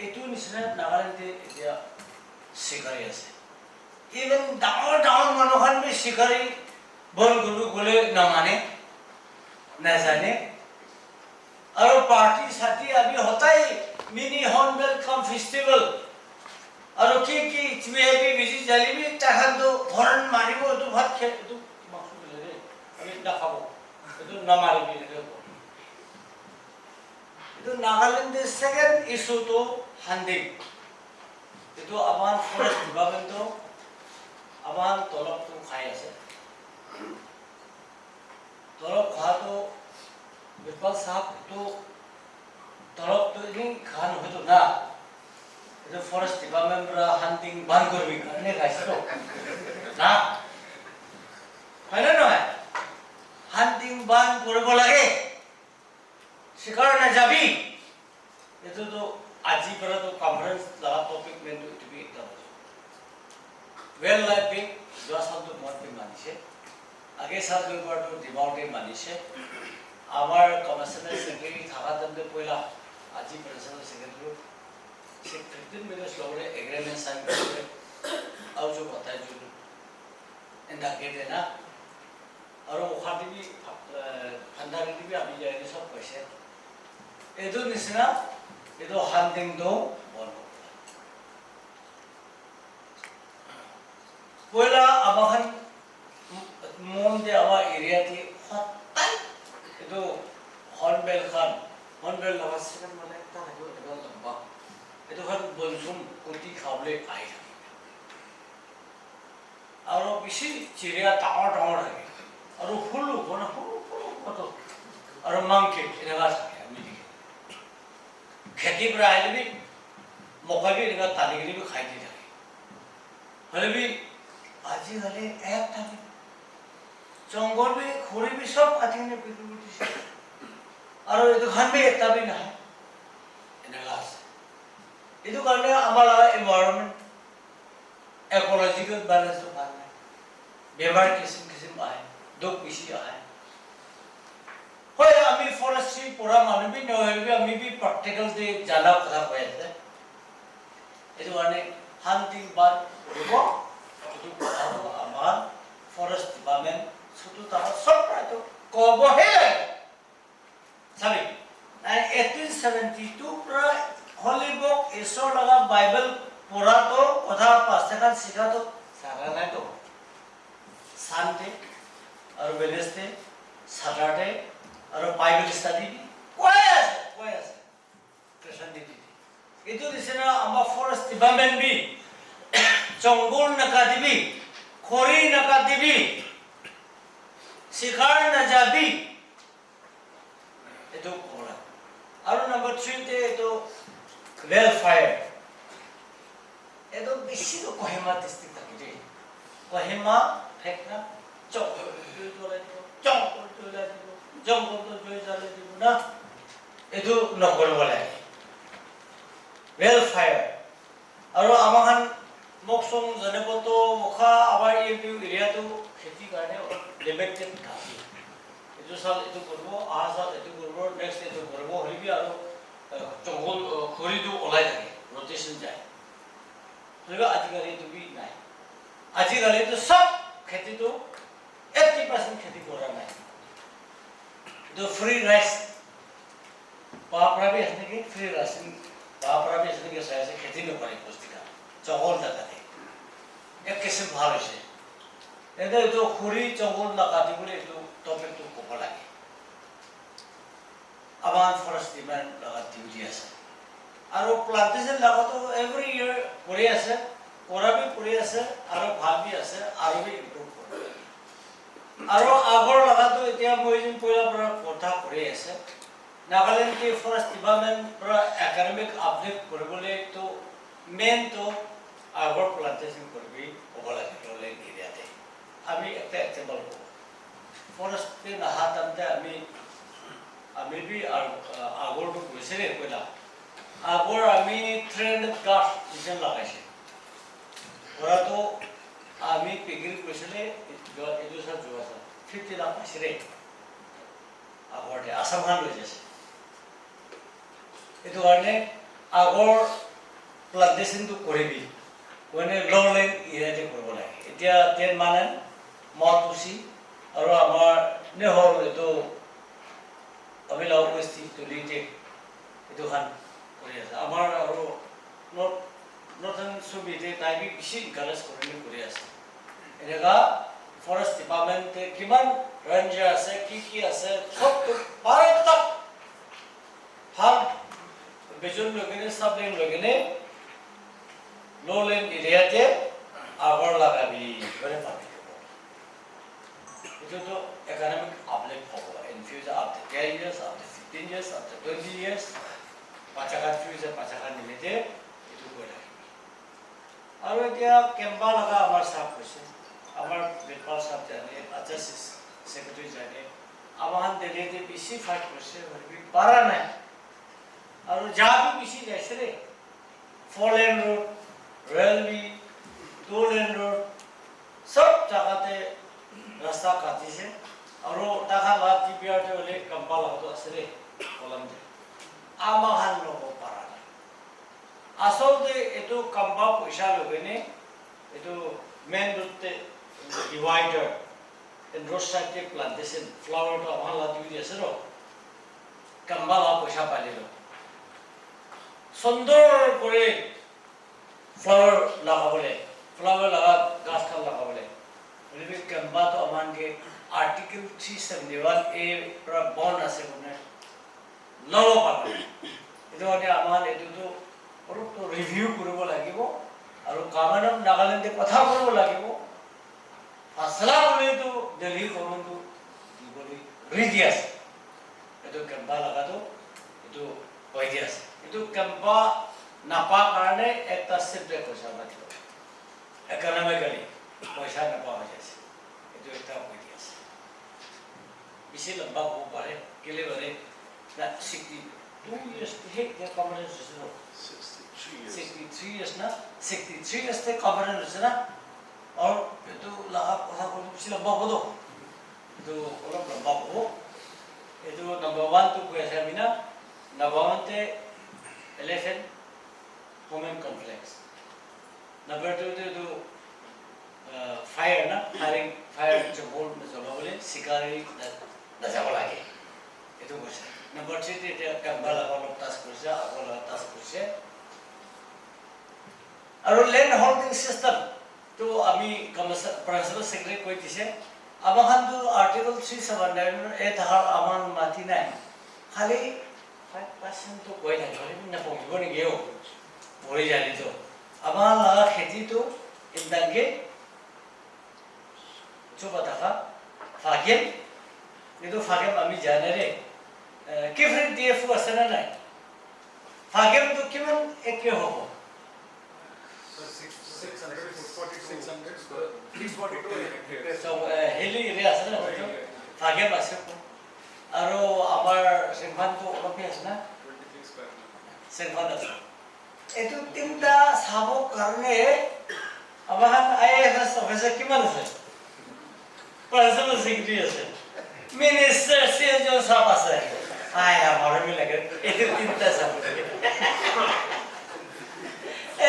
এইটো নিচিনা নাগালেণ্ডে এতিয়া চিকাৰী আছে ইভেন ডাঙৰ ডাঙৰ মানুহখন বি চিকাৰী বন্ধ কৰিব গ'লে নামানে নাজানে আৰু পাৰ্টি চাৰ্টি আমি সদায় মিনি হৰ্ণবিল কাম ফেষ্টিভেল আৰু কি কি চিবি বেছি জালিবি তাহাঁতো হৰ্ণ মাৰিব এইটো ভাত খেল এইটো মাংস দিলে আমি নাখাব এইটো নামাৰিবি এইটো নাগালেণ্ডৰ ছেকেণ্ড ইছ্যুটো হাণ্ডিং এইটো আমাৰ ফৰেষ্ট ডিপাৰ্টমেণ্টো আমাৰ তলবটো খাই আছে তলব খোৱাটো বিপাল চাহাব এইটো তলবটো এনেই খোৱা নহয়তো না এইটো ফৰেষ্ট ডিপাৰ্টমেণ্ট পৰা হাণ্টিং বান কৰিবি কাৰণে খাইছেতো না হয়নে নহয় হাণ্টিং বান কৰিব লাগে চিকাৰ নাযাবি এইটোতো আজিৰ পৰাতো কনফাৰেন্স লগা টপিক মেইনটো তুমি এটা ৱেল লাইফিং যোৱা চালটো মতে মানিছে আগে চাল দুবাৰটো ডিমাউণ্টে মানিছে আমাৰ কমিশনাৰ ছেক্ৰেটাৰী থাকা তেন্তে পইলা আজি প্ৰেচিডেণ্ট ছেক্ৰেটাৰী 15 minutes লগৰে এগ্ৰিমেণ্ট সাইন কৰিলে আৰু যে কথা জুল এন্দাকে দেনা আৰু ওখাটি বি ফান্ডাৰি বি আমি যাই সব কৈছে এইটো নিচিনা এইটো হান্টিং দো বন্ধ পইলা আমাখান মন দে আমাৰ এৰিয়াতে সদায় এইটো হৰ্ণবেল লগা ছেকেণ্ড মানে এটা থাকিব এটা লম্বা এইটো খান বনচুম কুটি খাবলৈ আহি থাকে আৰু বেছি চিৰিয়া ডাঙৰ ডাঙৰ থাকে আৰু সৰু মানে সৰু সৰু আৰু মাংকি এনেকুৱা থাকে আমি দেখি খেতিৰ পৰা আহিলে মকাবি এনেকুৱা টানি কিনি খাই দি থাকে হ'লে বি আজিকালি এক থাকে জংঘল বি খৰি বি চব কাটি কিনে বিক্ৰী কৰি দিছে আৰু এইটো খান বি এটা বি নাহে এনেকুৱা আছে এইটো কাৰণে আমাৰ এনভাইৰনমেণ্ট ইক'লজিকেল বেলেঞ্চটো ভাল নাই বেমাৰ কিচিম আহে দুখ বেছি আহে হয় আমি ফৰেষ্ট্ৰি পঢ়া মানুহ বি নহ'লে আমি বি প্ৰেক্টিকেল যে জানা কথা কৈ আছে এইটো কাৰণে হান্টিং বাদ কৰিব এইটো কথাটো আমাৰ ফৰেষ্ট ডিপাৰ্টমেণ্ট ছোটো তাৰ চব এইটো ক'বহে লাগে চাবি 1872 পৰা হলিবক ঈশ্বৰ লগা বাইবেল পঢ়াটো কথা পাঁচটাকান শিকাটো সাৰা নাইতো সানডে আৰু ওয়েডনেসডে স্যাটাৰডে আৰু বাইবেল ষ্টাডি কৈ আছে ক্ৰিশ্চিয়ান দিদি এইটো নিচিনা আমাৰ ফৰেষ্ট ডিপাৰ্টমেণ্ট বি জংঘল নাকাটিবি খৰি নাকাটিবি শিকাৰ নাযাবি এইটো কৰা আৰু নম্বৰ 3 তে এইটো welfare itu bisi to Kohima district taki de Kohima phekna chok to la jong to jale dibu na itu nokor wala welfare aru amahan moksong janepoto mokha abar area to kheti karne limited thabi itu sal itu korbo asal itu korbo next itu korbo holibi aru জংঘল খৰিটো ওলাই থাকে rotation যায় হলেও আজিকালিটো B নাই আজিকালিটো সব খেতিটো 80% খেতি কৰা নাই এইটো ফ্ৰী ৰাইচ পাপৰা বি আছে নেকি ফ্ৰী ৰাইচিং পাপৰা বি আছে নেকি চাই আছে খেতি নকৰে পুস্তিকা জংঘল নাকাটে এক কিসিম ভাল হৈছে এইটো খৰি জংঘল নাকাটিবলৈ এইটো টপিকটো ক'ব লাগে আমাৰ ফৰেষ্ট ডিপাৰ্টমেণ্ট লগত ডিউটি আছে আৰু প্লান্টেশ্যন লগাটো এভৰি ইয়াৰ কৰি আছে কৰা বি কৰি আছে আৰু ভাল বি আছে আৰু বি ইম্প্ৰুভ কৰে আৰু আগৰ লগাটো এতিয়া মই যেন পইলা পৰা কথা কৰি আছে নাগালেণ্ড ফৰেষ্ট ডিপাৰ্টমেণ্ট পৰা একাডেমিক আপডেট কৰিবলৈ তো মেইন তো আগৰ প্লান্টেশন করবি ওগলা লেন এরিয়াতে আমি একটা এক্সাম্পল করব ফরেস্টে নাহাতামতে আমি বি আগৰ তো গৈছিলে কইলা আগৰ আমি ট্রেন্ড গাছ ডিজাইন লাগাইছে ওরা তো আমি পিগিল কৈছিলে এদু সব জোয়া 50 লাখ পাইছিলে আগৰতে আসাম খান লৈ যাইছে এটো কাৰণে আগৰ প্লান্টেশনটো কৰিবি মানে লংলেন এৰিয়াতে কৰিব লাগে এতিয়া তেন মানে মতুচি আৰু আমাৰ নেহৰ এটো আমি লাউষ্টি তুলিতে এটো খান কৰি আছে আমাৰ আৰু নতুন সুবিধে তাইবি বেছি গালাস কৰি আছে এনেকা ফৰেষ্ট ডিপাৰ্টমেণ্টে কিমান ৰেঞ্জাৰ আছে কি আছে সব পাৰে তক ভাল বেজন লগেনে সাবলেন লগেনে lowland এরিয়াতে আগৰ লাগাবি করে পাবি এটা তো economic uplift হবে in future after 10 years after 15 years after 20 years পাচাকার future পাচাকার নিমিতে এটো করে আৰু এতিয়া কেম্পা লাগা আমাৰ সাপ কৈছে আমাৰ বেপাৰ সাপ জানে আচ্ছা সেক্রেটারি জানে আমাৰ দিল্লীতে বেছি ফাইট কৰিছে হবি পাৰা নাই আৰু যাবি বেছি যাইছে রে 4 lane road railway 2 lane road सब जगहते रास्ता काटिছে আৰু টাকা লাভ দিবিয়াতে হলে কম্পা লাগতো আছে রে কলমতে আমাহান লব পাৰা নাই আসলতে এটো কম্পা পয়সা লগেনে এটো মেন রুটতে ডিভাইডার এন্ড রোড সাইডে প্লান্টেশন ফ্লাওয়ার তো আমাহান লাভ দিবি আছে র কম্পা লাভ পয়সা পাইলে সুন্দর করে फ्लावर लगाबले फ्लावर लगा गाछ खाल लगाबले रेलवे कम्बा तो अमान के आर्टिकल 371 ए पर बॉन्ड আছে কোনে লব পাবে এটো মানে আমান এটো তো অলপ তো রিভিউ কৰিব লাগিব আৰু কামানম নাগালেণ্ডে কথা কৰিব লাগিব ফাসলা বলে তো দিল্লী গভর্নমেন্ট দিবলি রিজিয়াস এটো কম্বা লাগা তো এটো কইদিয়াস এটো কম্বা নাপা কাৰণে একটা সেটব্যাক পয়সা লাগিব ইকোনমিক্যালি পয়সা নাপা হৈ আছে এটো একটা কইদি আছে বেছি লম্বা হ'ব পাৰে কেলে bare না 62 years হে কে কভারেজ আছে 63 years না 63 years তে কভারেজ আছে না और এটো লাগা কথা কই বেছি লম্বা হ'ব এটো অলপ লম্বা হ'ব এটো নাম্বার 1 তো কই আছে আমি না নাম্বার 1 তে elephant women complex. Number 2 to fire na fire जो बोल में जो बोले शिकारी ना जाओ लगे ये तो कुछ number 3 ते कम्बा लगा लोग तास कुछ आगो लगा तास कुछ और लैंड होल्डिंग सिस्टम तो अभी प्रिंसिपल सेक्रेटरी कोई दिसे अब हम तो आर्टिकल 379 ए थार अमान माती नहीं खाली 5% तो कोई नहीं ना पहुंचो नहीं गयो बोली जानी तो अब लगा खेती तो इंदंगे जो पता था फागिम ये तो फागिम अमी जाने रे किफर डीएफ को असना नहीं फागिम तो किमन एक के हो 642 so हिली एरिया আছে না ফাগিম আছে আৰু আমাৰ সেনফান তো অলপই আছে না 23 স্কয়ার সেনফান আছে এটো তিনটা সাব কারণে আমাৰ আইএএস অফিসার কিমান আছে প্রিন্সিপাল সেক্রেটারি আছে মিনিস্টার সিএজও সব আছে আয় আমার লাগে এটো তিনটা সাব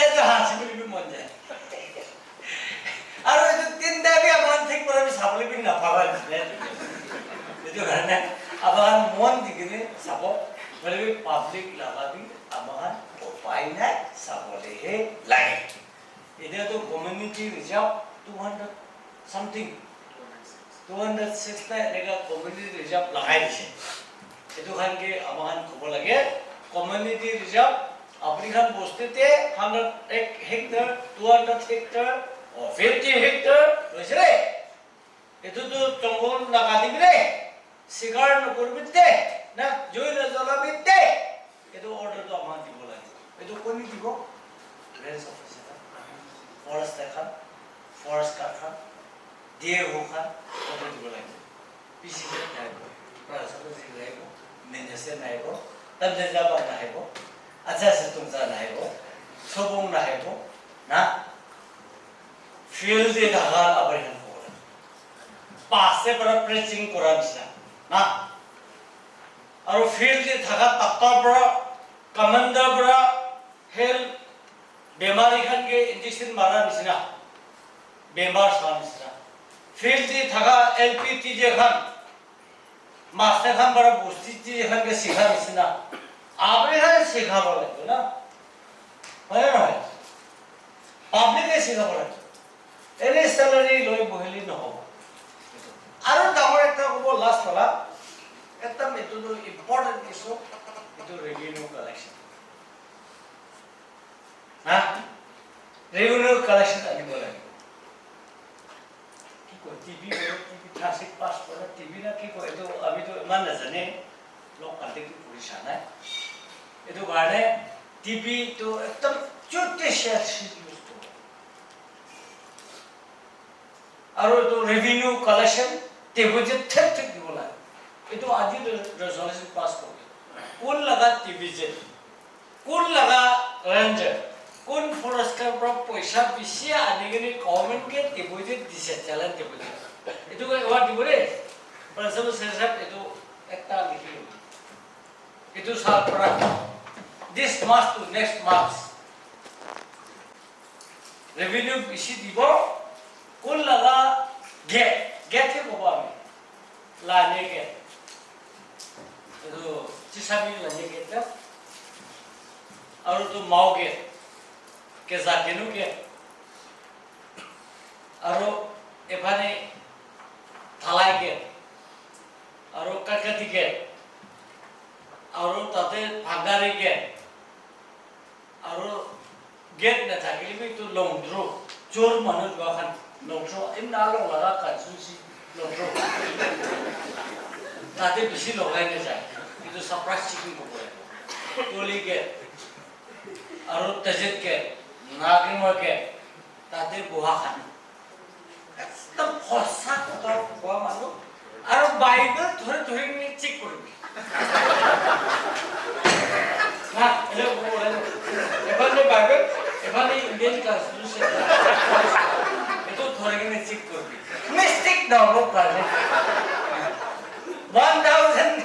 এটো হাসি বলি মন যায় আৰু এটো তিনটা বি আমাৰ ঠিক করে সাবলি বি না পাবা এটো কারণে আবার মন দিকে সাব বলে পাবলিক লাগাবি আমার উপায় নাই সাবলে হে লাগে এটা তো কমিউনিটি রিজার্ভ 200 সামথিং 206 টা একা কমিউনিটি রিজার্ভ লাগাই দিছে এটো খানকে আমার খব লাগে কমিউনিটি রিজার্ভ আপনি খান বস্তিতে 100 হেক্টর 200 হেক্টর ও 50 হেক্টর হইছে রে এটো তো জঙ্গল লাগা দিবি রে শিকার করবিতে না জয়ল জলাবিতে এটো অর্ডার তো আমার দিব লাগে এটো কোনি দিব রেঞ্জ অফিসার ফৰেষ্ট কাৰ্ডখন DFOখন ফটো দিব লাগিব পিচিতে নাহিব প্ৰশাসনে যি লাগিব মেনেজাৰ নাহিব তঞ্জাবা নাহিব আচ্ছা তুমজা নাহিব সবং নাহিব না ফিল্ডে ঢাকা আবৰিখন হ'ব পাছে পৰা প্ৰেচিং কৰা নিচিনা না আৰু ফিল্ডে ঢাকা তাক্তৰ পৰা কমাণ্ডাৰ পৰা হেল বেমাৰীখনকে ইনজেকশ্যন মাৰা নিচিনা বেমাৰ চোৱা নিচিনা ফিল্ডে ঢাকা LPTJ খন মাষ্টাৰ খান পৰা বস্তি এখনকে শিখা নিচিনা আবৰিখন শিখাব লাগিব না হয় নহয় পাব্লিকে শিখাব লাগিব এনে চেলাৰী লৈ বহিলি নহ'ব আৰু ডাঙৰ একটা হ'ব লাষ্ট পালা একদম এইটো ইম্পৰ্টেণ্ট ইছ্যু এইটো ৰেভিনিউ কালেকশ্যন হা ৰেভিনিউ কালেকশ্যন আনিব লাগিব কি কয় টিভি ক্লাছিক পাছ কৰা টিভি না কি কয় এইটো আমিতো ইমান নাজানে লোক কালি কি কৰিছা নাই এইটো কাৰণে টিভিটো একদম জুডিচিয়াছ ইউজ কৰিব আৰু এইটো ৰেভিনিউ কালেকশ্যন টিভিত ঠিক দিব লাগে এইটো আজি ৰেজলিউশ্যন পাছ কৰি কোন লগা টিভি যে কোন লগা ৰেঞ্জাৰ কোন ফৰেষ্টৰ পৰা পইচা বেছি আনি কিনে গভৰ্ণমেণ্টকে টিভিত দিছে চেলেঞ্জ টিভিত এইটো এৱাৰ্ড দিব দেই প্ৰিন্সিপাল ছেক্ৰেটাৰী এইটো একটা লিখি এইটো সাল পৰা দিছ March to next March revenue বেছি দিব কোন লগা গেটে ক'ব আমি লানে গেট এইটো চিচাবি লানে গেট আৰু তো মাও গেট কেজাকেনো গেট আৰু এফালে থালাই গেট আৰু কাকাতি গেট আৰু তাতে ভাগাৰী গেট আৰু গেট নাথাকিলে এইটো লংড্ৰ চোৰ মানুহ যোৱাখান লংড্ৰ এই নালং লগা কানচুচি লংড্ৰ তাতে বেছি লগাই নাযায় কিন্তু ছাৰপ্ৰাইজ চিকিং হ'ব টলি গেট আৰু তেজেত গেট নাগৰিমৰ গেট তাতে বহা খান একদম সঁচা কথা কোৱা মানুহ আৰু বাইবেল ধৰি ধৰি চেক কৰিবি না এটা বলে এফালে বাইবেল এফালে ইন্ডিয়ান কনস্টিটিউশন এটো ধরে কিনে চেক করবি মিস্টেক দাও লোক কারণে 1000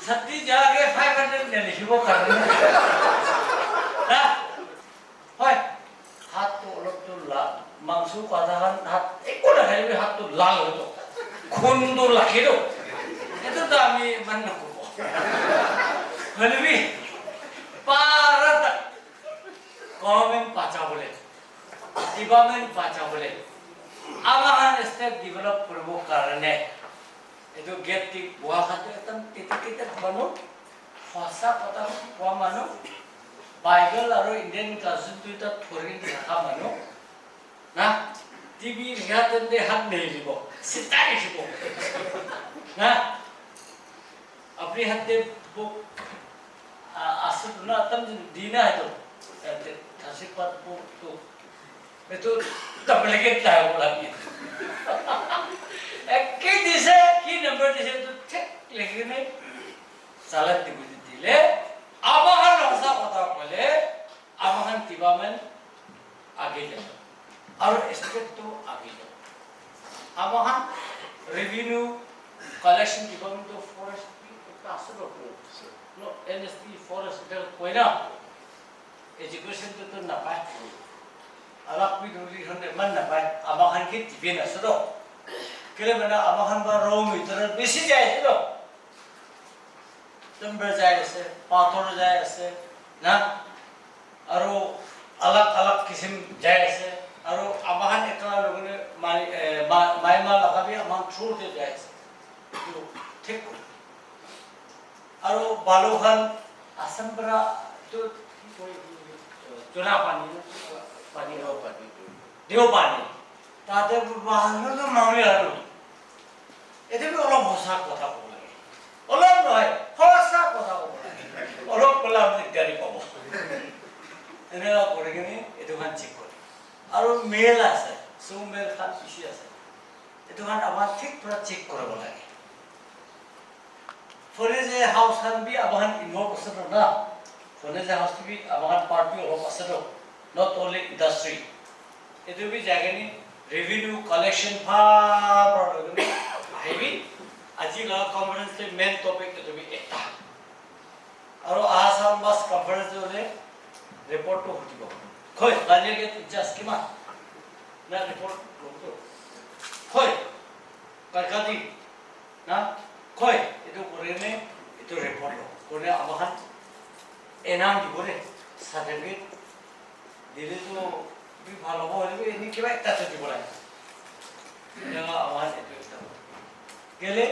সত্যি জায়গায় 500 নে লিখিব কারণে না হয় হাত তো অলপ তো মাংস কথাখান হাত একো দেখাইবি হাত তো লাল হতো খুন্দ লাখিলো এটো তো আমি মান নকব হলবি পারত গভর্নমেন্ট বাঁচাবলে ডিপার্টমেন্ট বাঁচাবলে আমাহান স্টেট ডেভেলপ কৰিব কাৰণে এটো গেটটি বুয়া খাতে একদম টিটিকিতে মানুহ সঁচা কথা কোৱা মানুহ বাইবেল আৰু ইন্ডিয়ান কনস্টিটিউশন ধৰি দেখা মানুহ না টিভি ৰিহাতে হাত নেৰিব চিতা লিখিব না আপনি হাতে বুক আসল না তম দিনা है तो थासिक बात तो मैं तो तबलेगे चाहे बोला कि एक के दिसे की नंबर दिसे तो ठीक लेकिन सालत दिले आबाहन रसा कथा बोले आबाहन डिपार्टमेंट आगे जाओ और स्टेट तो आगे जाओ आबाहन revenue collection department of forest का असर हो no NST forest এটা কই না এডুকেশন তো না পায় আলাপ বিদুলি হনে মান না পায় আমাখান কি টিভি না সরো কেলে মানে আমাখান বা রো মিটার বেশি যায় তো নম্বর যায় আছে পাথর যায় আছে না আর আলাপ আলাপ কিসিম যায় আছে আর আমাখান একলা লগনে মাইমা লাগাবি আমার থ্রুতে যায় আছে তো ঠিক আৰু বালুখান আসাম পৰা তো কি কই জোনা পানী দেও পানী তাতে বাহানো মামলি আৰু এতে অলপ সঁচা কথা ক'ব লাগে অলপ নহয় সঁচা কথা ক'ব লাগে অলপ ক'লে আপুনি গাড়ী পাব এনেকুৱা কৰি কিনে এইটো খান চেক কৰে আৰু মেল আছে সুমেল খান পিছি আছে এটো খান আমাৰ ঠিক পুৰা চেক কৰিব লাগে ফৰেজ হাউস খান বি আমাৰ ইনভলভ আছে না ফৰেজ হাউস বি আমাৰ পাৰ্টি অলপ আছে not only industry এটো বি জাগানি ৰেভিনিউ কালেকশন ফাৰ হেভি আজি লা কনফারেন্স তে মেইন টপিক এটো বি এটা আৰু আসাম বাস কনফারেন্স হলে রিপোর্ট তো হতিব কই গালিকে জাস্ট কিমান না রিপোর্ট করতো কই কাকাদি না কই এটো করেনে এটো রিপোর্ট করে আমাহান এনাম দিবরে সার্টিফিকেট দিলে তো বি ভালো হবে এনি কিবা একটা তো দিব লাগে এটা আমার এটো একটা গেলে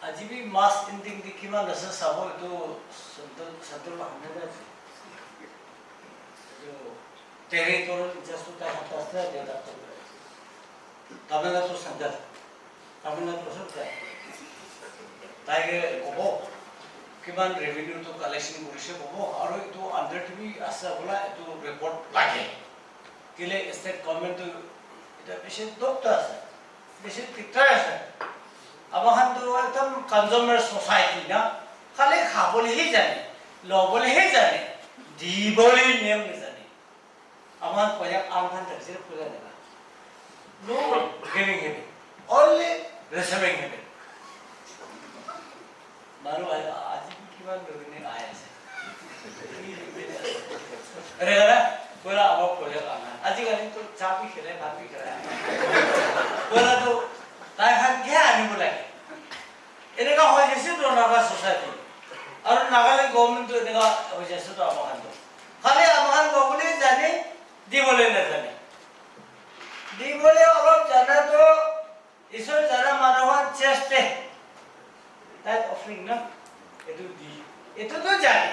আজি বি মাস ইন্ডিং দি কিমান আছে সাবো এটো সন্তল হান্ড্রেড আছে টেরিটোরিয়াল জাস্ট হাত আছে দেটা তো তামিলনাডু সঞ্জাত তামিলনাডু সরকার তাইগে কব কিমান রেভিনিউ তো কালেকশন কৰিছে কব আৰু এটো আন্ডাৰ টিভি আছে বলা এটো ৰিপৰ্ট লাগে কেলে ষ্টেট গভৰ্নমেন্ট এটা বেশি ডক্টৰ আছে বেশি টিচাৰ আছে আমাহান তো একদম কনজিউমাৰ সোসাইটি না খালি খাবলেহে জানে লবলেহে জানে দিবলে নিয়ম জানে আমার পয়সা আমখান থাকছে পয়সা দেবা no giving heaven only receiving heaven মানো আজি কিমান রেভিনিউ আই আছে আরে গলা বলা আবার পয়সা আনা আজি কালি তো চা পি খেলে ভাত পি খেলে বলা তো তাই খান কে আনিব লাগে এনেকা হৈ গৈছে তো নাগা সোসাইটি আৰু নাগালেণ্ড গভৰ্নমেণ্ট এনেকা হৈ যাইছে তো আমাৰ খালি আমাৰ গভৰ্নমেণ্টে জানে দিবলে নাজানে দিবলে অলপ জানা তো ঈশ্বৰ জানা মানুহৰ চেষ্টা তাই অফাৰিং না এটো দি এটো তো জানে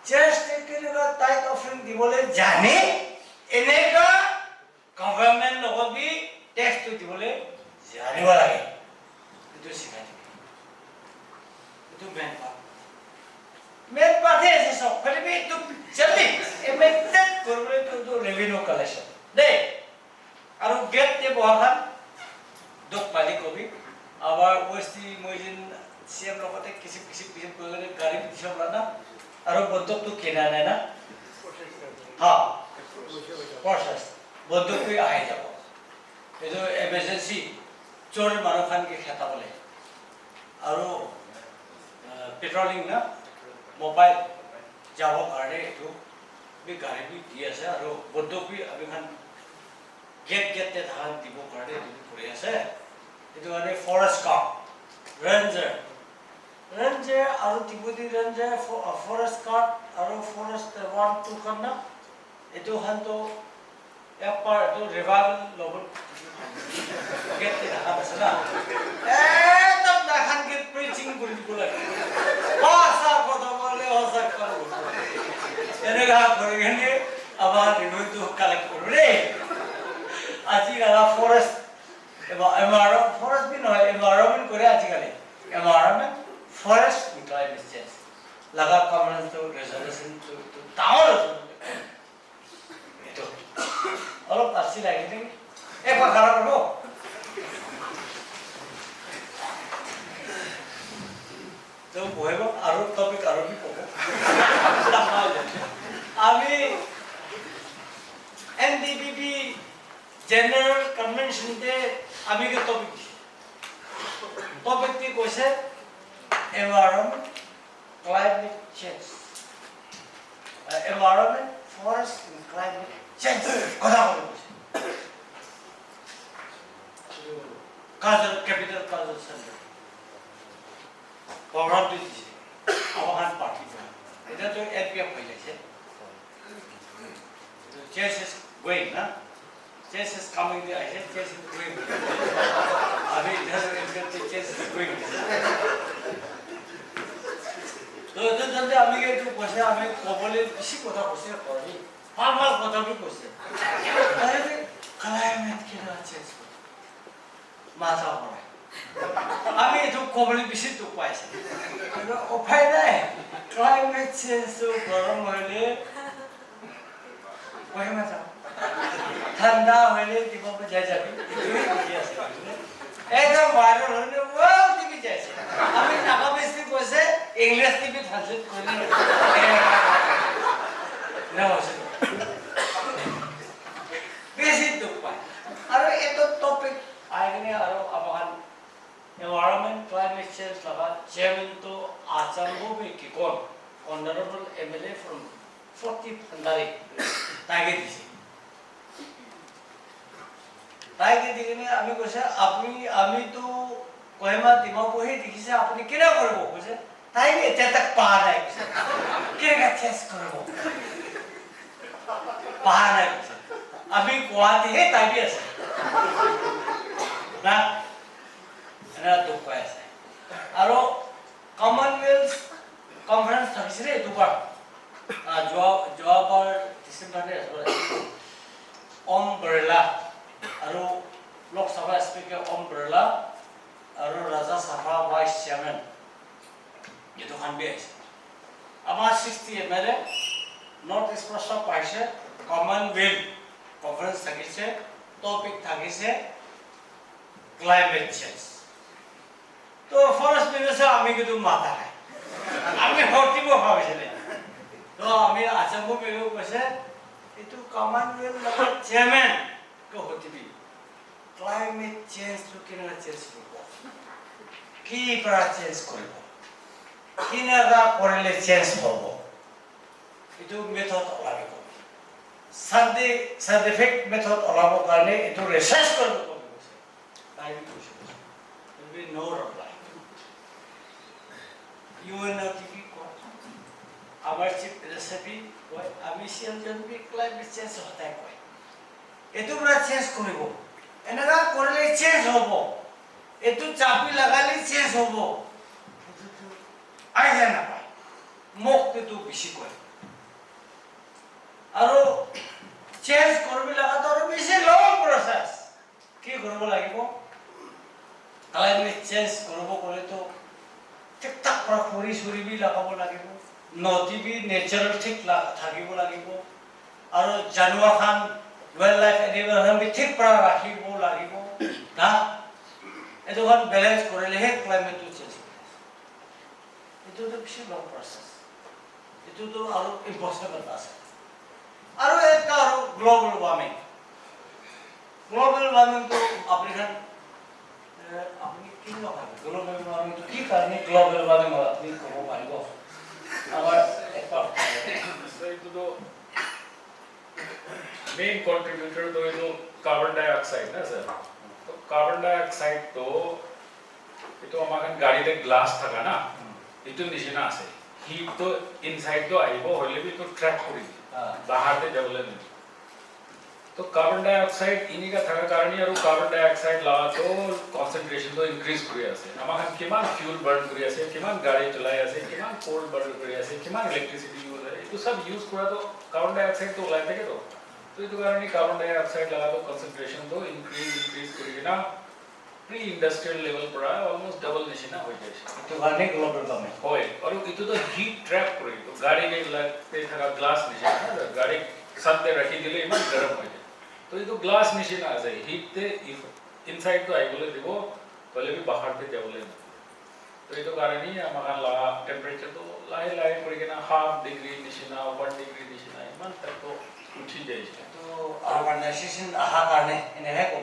চেষ্টা কেনেকা তাই অফাৰিং দিবলে জানে এনেকা গভৰ্নমেণ্ট লগত বি টেক্স তো দিবলে জানিব লাগে এটো শিকাই मेन बात है ऐसे सब खाली भी तुम जल्दी इमिडिएट करबले तो रेवेन्यू कलेक्शन दे আৰু গেট তে বহাখান দুখ পালি কবি আবার ওয়েস্টি মইজিন সিএম লগতে কিছু করে গাড়ি পিছব না আৰু বন্ধক তো কেনা নাই না হ্যাঁ প্রসেস বন্ধক কই আই যাব এটো এমার্জেন্সি চোর মানখান কে খেতা বলে আৰু पेट्रोलिंग ना मोबाइल जाबो कारणे एटु बि गाड़ी बि दि আছে আৰু বন্ধক বি আমি খান गेट তে ধান দিব कारणे এটু কৰি আছে এটু মানে ফৰেষ্ট গাৰ্ড ৰেঞ্জাৰ আৰু তিবুদি ৰেঞ্জাৰ ফৰেষ্ট গাৰ্ড আৰু ফৰেষ্ট 1 2 খান এটু খান তো এপাৰ এটু ৰিভাইভেল লবল गेट তে ধান আছে না একদম দেখান গেট প্রিচিং কৰি দিব লাগে ভাষা কথা বলে ভাষা করব এনেকা করে গেলে আবার রিভিউ কালেক্ট করব রে আজিকাল ফরেস্ট এবং এনভায়রনমেন্ট ফরেস্ট বি নয় এনভায়রনমেন্ট করে আজিকাল এনভায়রনমেন্ট ফরেস্ট ক্লাইমেট চেঞ্জ লাগা কনফারেন্স তো রেজলিউশন তো তাও এটো অলপ আসি লাগে নি একবার খারাপ করব তো বহেব আৰু টপিক আৰু কি কব আমি এনডিবিবি জেনারেল কনভেনশন তে আমি কি টপিক কি কৈছে environment climate change environment forest and climate change কথা কৈছে কাজল ক্যাপিটাল কাজল সেন্টার প্রভাব দিছে আহ্বান পার্টি এটা তো এপিএফ হয়ে গেছে চেঞ্জ ইজ গোইং না change is coming the I said change is going আমি ইধার এনতে চেঞ্জ ইজ গোইং তো যদি আমি একটু বসে আমি কবলে বেশি কথা বসে করি ভাল কথা বি কইছে তাহলে ক্লাইমেট কেন চেঞ্জ মাথা পড়ে আমি তো কবলে বেশি তো পাইছি উপায় নাই ক্লাইমেট চেঞ্জ তো গরম হলে কই মাথা ঠাণ্ডা হলে দিব বুঝাই যাবি একদম ভাইরাল হলে ওয়াও টিভি যাইছে আমি টাকা বেশি কৈছে ইংলিশ টিভি ট্রান্সলেট করে না হচ্ছে বেশি দুঃখ পায় আর এটা টপিক আইনে আর আমার environment climate change laga chairman to achambo be kikon honorable MLA from 40 Phandari tage dise tage digine ami koise apni ami to kohima dimapur he dikise apni kina korbo koise tage eta tak pa nai kina change korbo pa nai ami koati he tage ase na এনা তো পাই আছে আৰু Commonwealth conference থাকিছিলে দুবাৰ যোৱাবাৰ ডিচেম্বৰতে অমব্ৰেলা আৰু Lok Sabha speaker অমব্ৰেলা আৰু Rajya Sabha vice chairman এইটো খান B আছে আমাৰ 60 MLA নৰ্থ ইষ্ট প্ৰস্তাৱ পাইছে কমনৱেলথ কনফাৰেন্স থাকিছে টপিক থাকিছে ক্লাইমেট চেঞ্জ तो फॉरेस्ट मिनिस्टर आम्ही कितू माता है आम्ही होती वो भाविले तो आम्ही आचंबो पेलो कसे इतू कॉमनवेल्थ लगा चेयरमैन को होती भी क्लाइमेट चेंज तो किना चेंज करबो की para चेंज करबो किनारा करले चेंज होबो इतू मेथड लागिबो साइंटिफिक मेथड अलाबो कारणे इतू रिसर्च करबो ताई भी नो रिप्लाई UNDP को आवर चिफ रेसिपी कोई अमिशियल जन भी क्लाइमेट चेंज होता है कोई एतु बड़ा चेंज करिवो एनगा करले चेंज होबो एतु चापी लगाले चेंज होबो आइ जाना पाए मुक्त तो बेसी कोई आरो चेंज करबी लगा तो बेसी लंग प्रोसेस की करबो लागिबो क्लाइमेट चेंज करबो करे तो ঠিক তাক পৰা খৰি চৰি বি লগাব লাগিব নদী বি নেচাৰেল ঠিক থাকিব লাগিব আৰু জানুৱাৰ খান ওয়াইল্ড লাইফ এনিমেল খান বি ঠিক পৰা ৰাখিব লাগিব না এটো খান বেলেন্স কৰিলেহে ক্লাইমেটটো চেঞ্জ হ'ব এটো তো বেছি লং প্ৰসেস এটো তো আৰু ইম্পসিবল আছে আৰু এটা আৰু গ্লোবাল ওয়ার্মিং তো আপুনি খান আপনি কি লগাই গ্লোবাল ওয়ার্মিং তো কি কারণে গ্লোবাল ওয়ার্মিং আপনি কব পারিব আমার একবার এইটো তো মেইন কন্ট্রিবিউটর তো এইটো কার্বন ডাই অক্সাইড না স্যার তো কার্বন ডাই অক্সাইড তো এইটো আমাৰ গাড়ীতে গ্লাস থাকা না এইটো নিচিনা আছে হিট তো ইনসাইড তো আহিব হলে বি তো ট্র্যাক কৰি বাহাৰতে যাবলৈ নিদিয়ে तो कार्बन डाइऑक्साइड इनिका थाका कारणी আৰু कार्बन डाइऑक्साइड लावा तो कॉन्सेंट्रेशन तो इंक्रीज কৰি আছে আমাক কিমান ফিউল বাৰ্ন কৰি আছে কিমান গাড়ী চলাই আছে কিমান কোল বাৰ্ন কৰি আছে কিমান ইলেক্ট্ৰিसिटी ইউজ হয় এটো সব ইউজ কৰা তো कार्बन डाइऑक्साइड तो ওলাই থাকে তো এইটো কাৰণে कार्बन डाइऑक्साइड লাवा তো কনসেন্ট্রেশন তো ইনক্রিজ কৰি কিনা প্ৰি ইন্ডাস্ট্ৰিয়েল লেভেল পৰা অলমোস্ট ডাবল নিচিনা হৈ গৈছে এটো কাৰণে গ্লোবাল ওয়ার্মিং হয় আৰু এটো তো হিট ট্র্যাপ কৰি তো গাড়ী নে লাগতে থাকা গ্লাস নিচিনা গাড়ী সাথে ৰাখি দিলে ইমান গৰম হৈ যায় तो ये तो ग्लास मशीन आ जाए हीट ते इनसाइड तो आइबले दिबो पहले भी बाहर ते जावले तो ये तो कारण ही आमार ला टेंपरेचर तो लाहे लाहे पड़ी के ना हाफ डिग्री निशिना 1 डिग्री निशिना इमान तक तो उठी जाय तो अर्बनाइजेशन आहा कारणे एने है को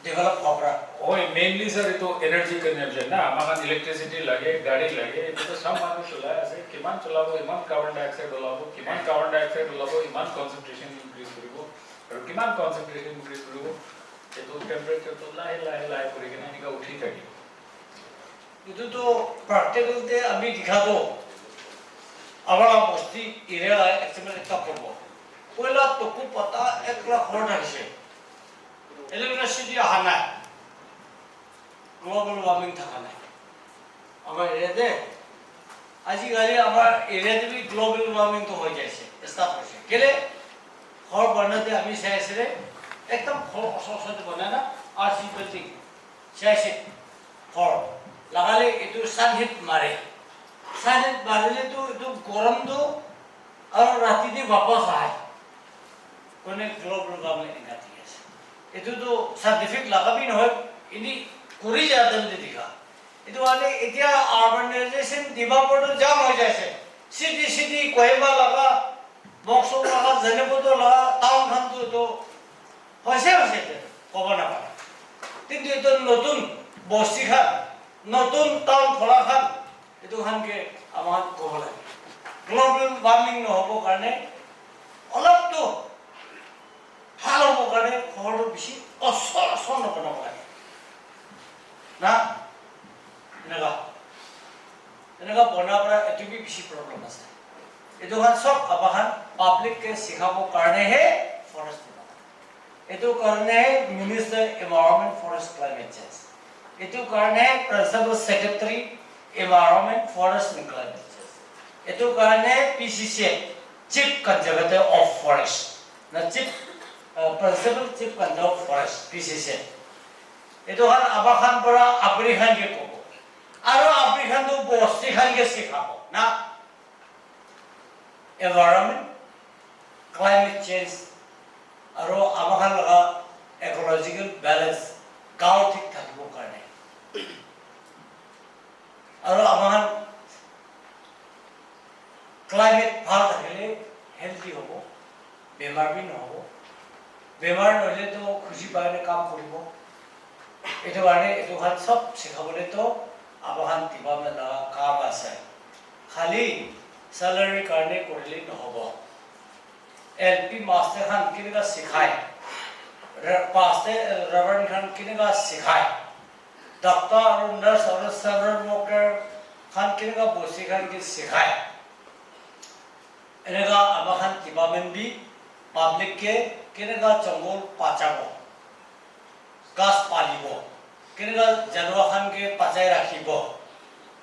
डेवलप होबरा ओय मेनली सर ये तो एनर्जी कंजम्पशन ना आमार इलेक्ट्रिसिटी लगे गाड़ी लगे तो सब मानु चलाय আছে किमान चलाबो इमान कार्बन डाइऑक्साइड ओलाबो किमान कार्बन डाइऑक्साइड ओलाबो इमान कंसंट्रेशन इंक्रीज करिबो और किमान कंसंट्रेशन इंक्रीज करिबो ये तो टेंपरेचर तो लाहे लाहे पड़ी के ना निका उठी थाकी इतो तो प्रैक्टिकल ते আমি दिखा दो आबा बस्ती एरिया एक्चुअली একটা করব পয়লা তো কো পতা 1 লাখ হর আছে ইলেকট্রিসিটি আহা না গ্লোবাল ওয়ার্মিং থাকা না আমার এরিয়াতে আজিকালি আমার এরিয়াতে বি গ্লোবাল ওয়ার্মিং তো হয়ে যাচ্ছে স্টাফ হচ্ছে কেলে ঘর বানাতে আমি চাইছিলে একদম ঘর অসহজতে বনায় না আরসি বিল্ডিং চাইছে ঘর লাগালে এটো সানহিট মারে সানহিট মারিলে তো এটো গরম তো আর রাতিতে বাপস আয় কোনে গ্লোবাল ওয়ার্মিং এগাতি আছে এটো তো সাইন্টিফিক লাগাবি নহয় ইনি কৰি যাতেন দেখা এটো মানে এতিয়া আরবানাইজেশন দিবাপটো জাম হৈ যাইছে সিটি কয়বা লাগা বক্সো লাগা জেনেপটো লাগা টাউন খানটো তো হৈছে কব না পারে কিন্তু এটা নতুন বস্তি খান নতুন টাউন খোলা খান এটো খানকে আমার কব লাগে গ্লোবাল ওয়ার্মিং নহব কাৰণে অলপ তো ভাল হ'ব কাৰণে ঘৰটো বেছি অচল নবনাব লাগে না এনেকা বনাৰ পৰা এইটো বেছি প্ৰব্লেম আছে এইটো খান সব আবাহান পাব্লিককে শিকাব কাৰণেহে ফৰেষ্ট এইটো কাৰণে minister environment forest climate change এইটো কাৰণে principal secretary environment forest and climate change এইটো কাৰণে PCC chief conservator of forest না chief principal chief conservator of forest PCC এইটো খান আবাখান পৰা আপনি খানকে কব আৰু আপনি খানটো বস্তি খানকে শিকাব না এনভাইৰনমেন্ট ক্লাইমেট চেঞ্জ আৰু আমাখান লগা ইকোলজিক্যাল ব্যালেন্স গাঁও ঠিক থাকিব কাৰণে আৰু আমাখান ক্লাইমেট ভাল থাকিলে হেলদি হ'ব বেমাৰ বি নহ'ব বেমাৰ নহ'লে তো খুশি পাইনে কাম কৰিব এইটো কাৰণে এইটো খান সব শিকাবলৈ তো আমাখান কিবা এটা কাম আছে খালি স্যালারি কাৰণে কৰিলে নহ'ব এলপি মাস্টার খান কেনেকা শিকায় পাঁচতে রেভারেন্ড খান কেনেকা শিকায় ডক্টর আৰু নার্স আৰু সার্ভার ওয়ার্কার খান কেনেকা বসি খানকে শিকায় এনেকা আমাখান কিবামেন বি পাব্লিক के केनेगा जंगल पाचाब गाछ पालिब केनेगा जानवर खान के पाचाय राखिब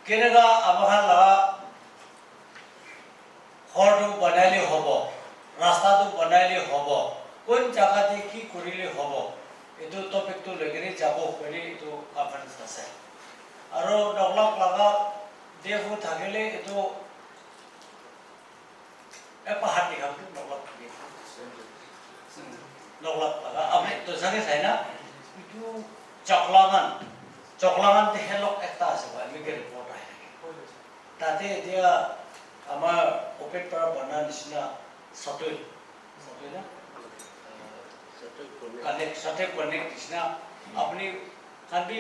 केनेगा आमाखान लगा घरটো बनाइले हब रास्ताটো बनाइले हब कोन জায়গাতে কি কৰিলে হব এটো টপিকটো লগেৰে যাব বুলি এটো কনফারেন্স আছে আৰু ডগলাক লাগা দেখো থাকিলে এটো পাহাড় দেখাবো নগলাক লাগা আপনি তো জানে চাই না এটো চকলামান হেলক একটা আছে আমি রিপোর্ট আহে তাতে এতিয়া আমার ওপেট পৰা বনা নিচিনা সতৈ না সাথে কনেক্ট নিচিনা আপনি খালি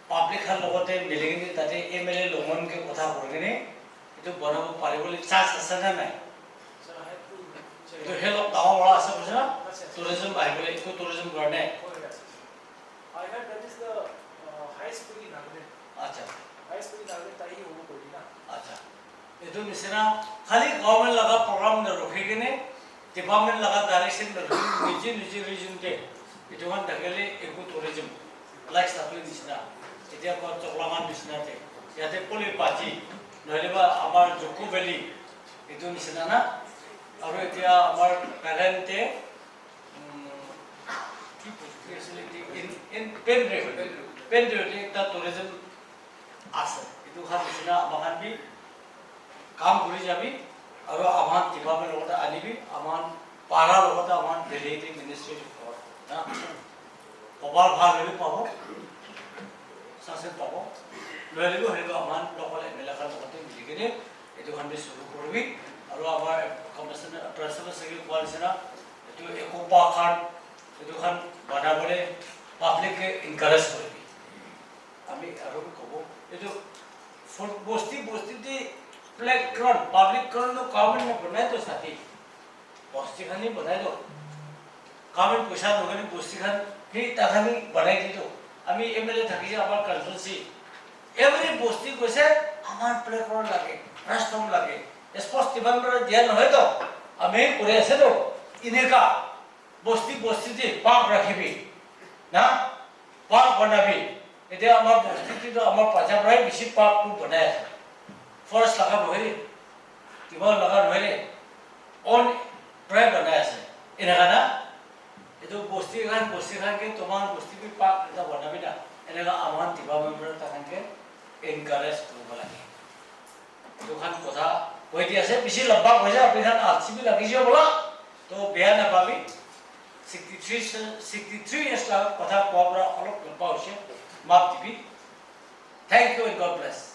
পাব্লিক খান লগতে মিলিকিনি তাতে এমএলএ লগনকে কথা কৰিকিনি এটো বনাব পাৰিবলৈ চান্স আছে না নাই এটো হেলক গাঁও বড়া আছে বুঝা টুরিজম আহিবলে ইকো টুরিজম কাৰণে I heard that is the highest peak in Nagaland. আচ্ছা Highest peak in Nagaland তাই হব করি না আচ্ছা এটো নিচিনা খালি গভর্নমেন্ট লাগা প্রোগ্রাম ন ৰখিকিনে ডিপার্টমেন্ট লাগা ডাইরেকশন ন ৰখি নিজে রিজনতে এটো মান থাকিলে ইকো টুরিজম লাইক সাপ্লি নিচিনা এতিয়া কত চকলামান নিচিনাতে ইয়াতে পলি পাজি নহলেবা আমাৰ জকু ভেলি এটো নিচিনা না আৰু এতিয়া আমাৰ প্যারেন্টে কি ফেসিলিটি ইন পেনড্রেটি একটা টুরিজম আছে এটো খান নিচিনা আমাখান বি কাম কৰি যাবি আৰু আমাৰ কিবাবে লগতে আনিবি আমাৰ পাৰা লগতে আমাৰ ডেলিটি মিনিষ্ট্রি না কপাল ভাল হলে পাব সাকসেস পাব লইলেও হেটো আমাৰ লোকাল এমএলএ লগতে মিলিকিনে এটো খান বি শুরু কৰিবি আৰু আমাৰ কমিশনার প্রিন্সিপাল সেক্রেটারি কোৱালিছনা এটো একোপা খান এটো খান বনাবলে পাব্লিককে এনকারেজ কৰিবি আমি আৰু কব এটো বস্তিতে প্লেগ্রাউন্ড পাব্লিক গ্রাউন্ড গভর্নমেন্ট ने बनाए तो साथी बस्ती खानी बनाए तो गभर्नमेंट पैसा नगरे बस्ती खान ही ताखानी बनाई दितो আমি এমএলএ থাকি যে আমার কনস্টিটুয়েন্সি এভরি বস্তি কইছে আমার প্লেগ্রাউন্ড লাগে রেস্টরুম লাগে স্পোর্টস ডিপার্টমেন্ট দিয়া নহয় তো আমি করে আছে তো ইনেকা বস্তিতে পার্ক রাখিবি না পার্ক বানাবি এটা আমার বস্তিতে তো আমার পাঁচাবৰাই বেশি পার্ক বনাই আছে ফরেস্ট লাগা নহয় কিবা লাগা নহয় অন প্রায় বনাই আছে এনেকা না এটো বস্তি খানকে তোমার বস্তি বি পার্ক এটা বনাবি না এনেকা আমার ডিপার্টমেন্ট তাখানকে এনকারেজ কৰিব লাগে এটো খান কথা কৈ দি আছে বেছি লম্বা হৈ যায় আপুনি খান আলচিবি লাগিছে বলা তো বেয়া নাপাবি 63 years la kotha koabra alok paushe map tibi. Thank you and God bless.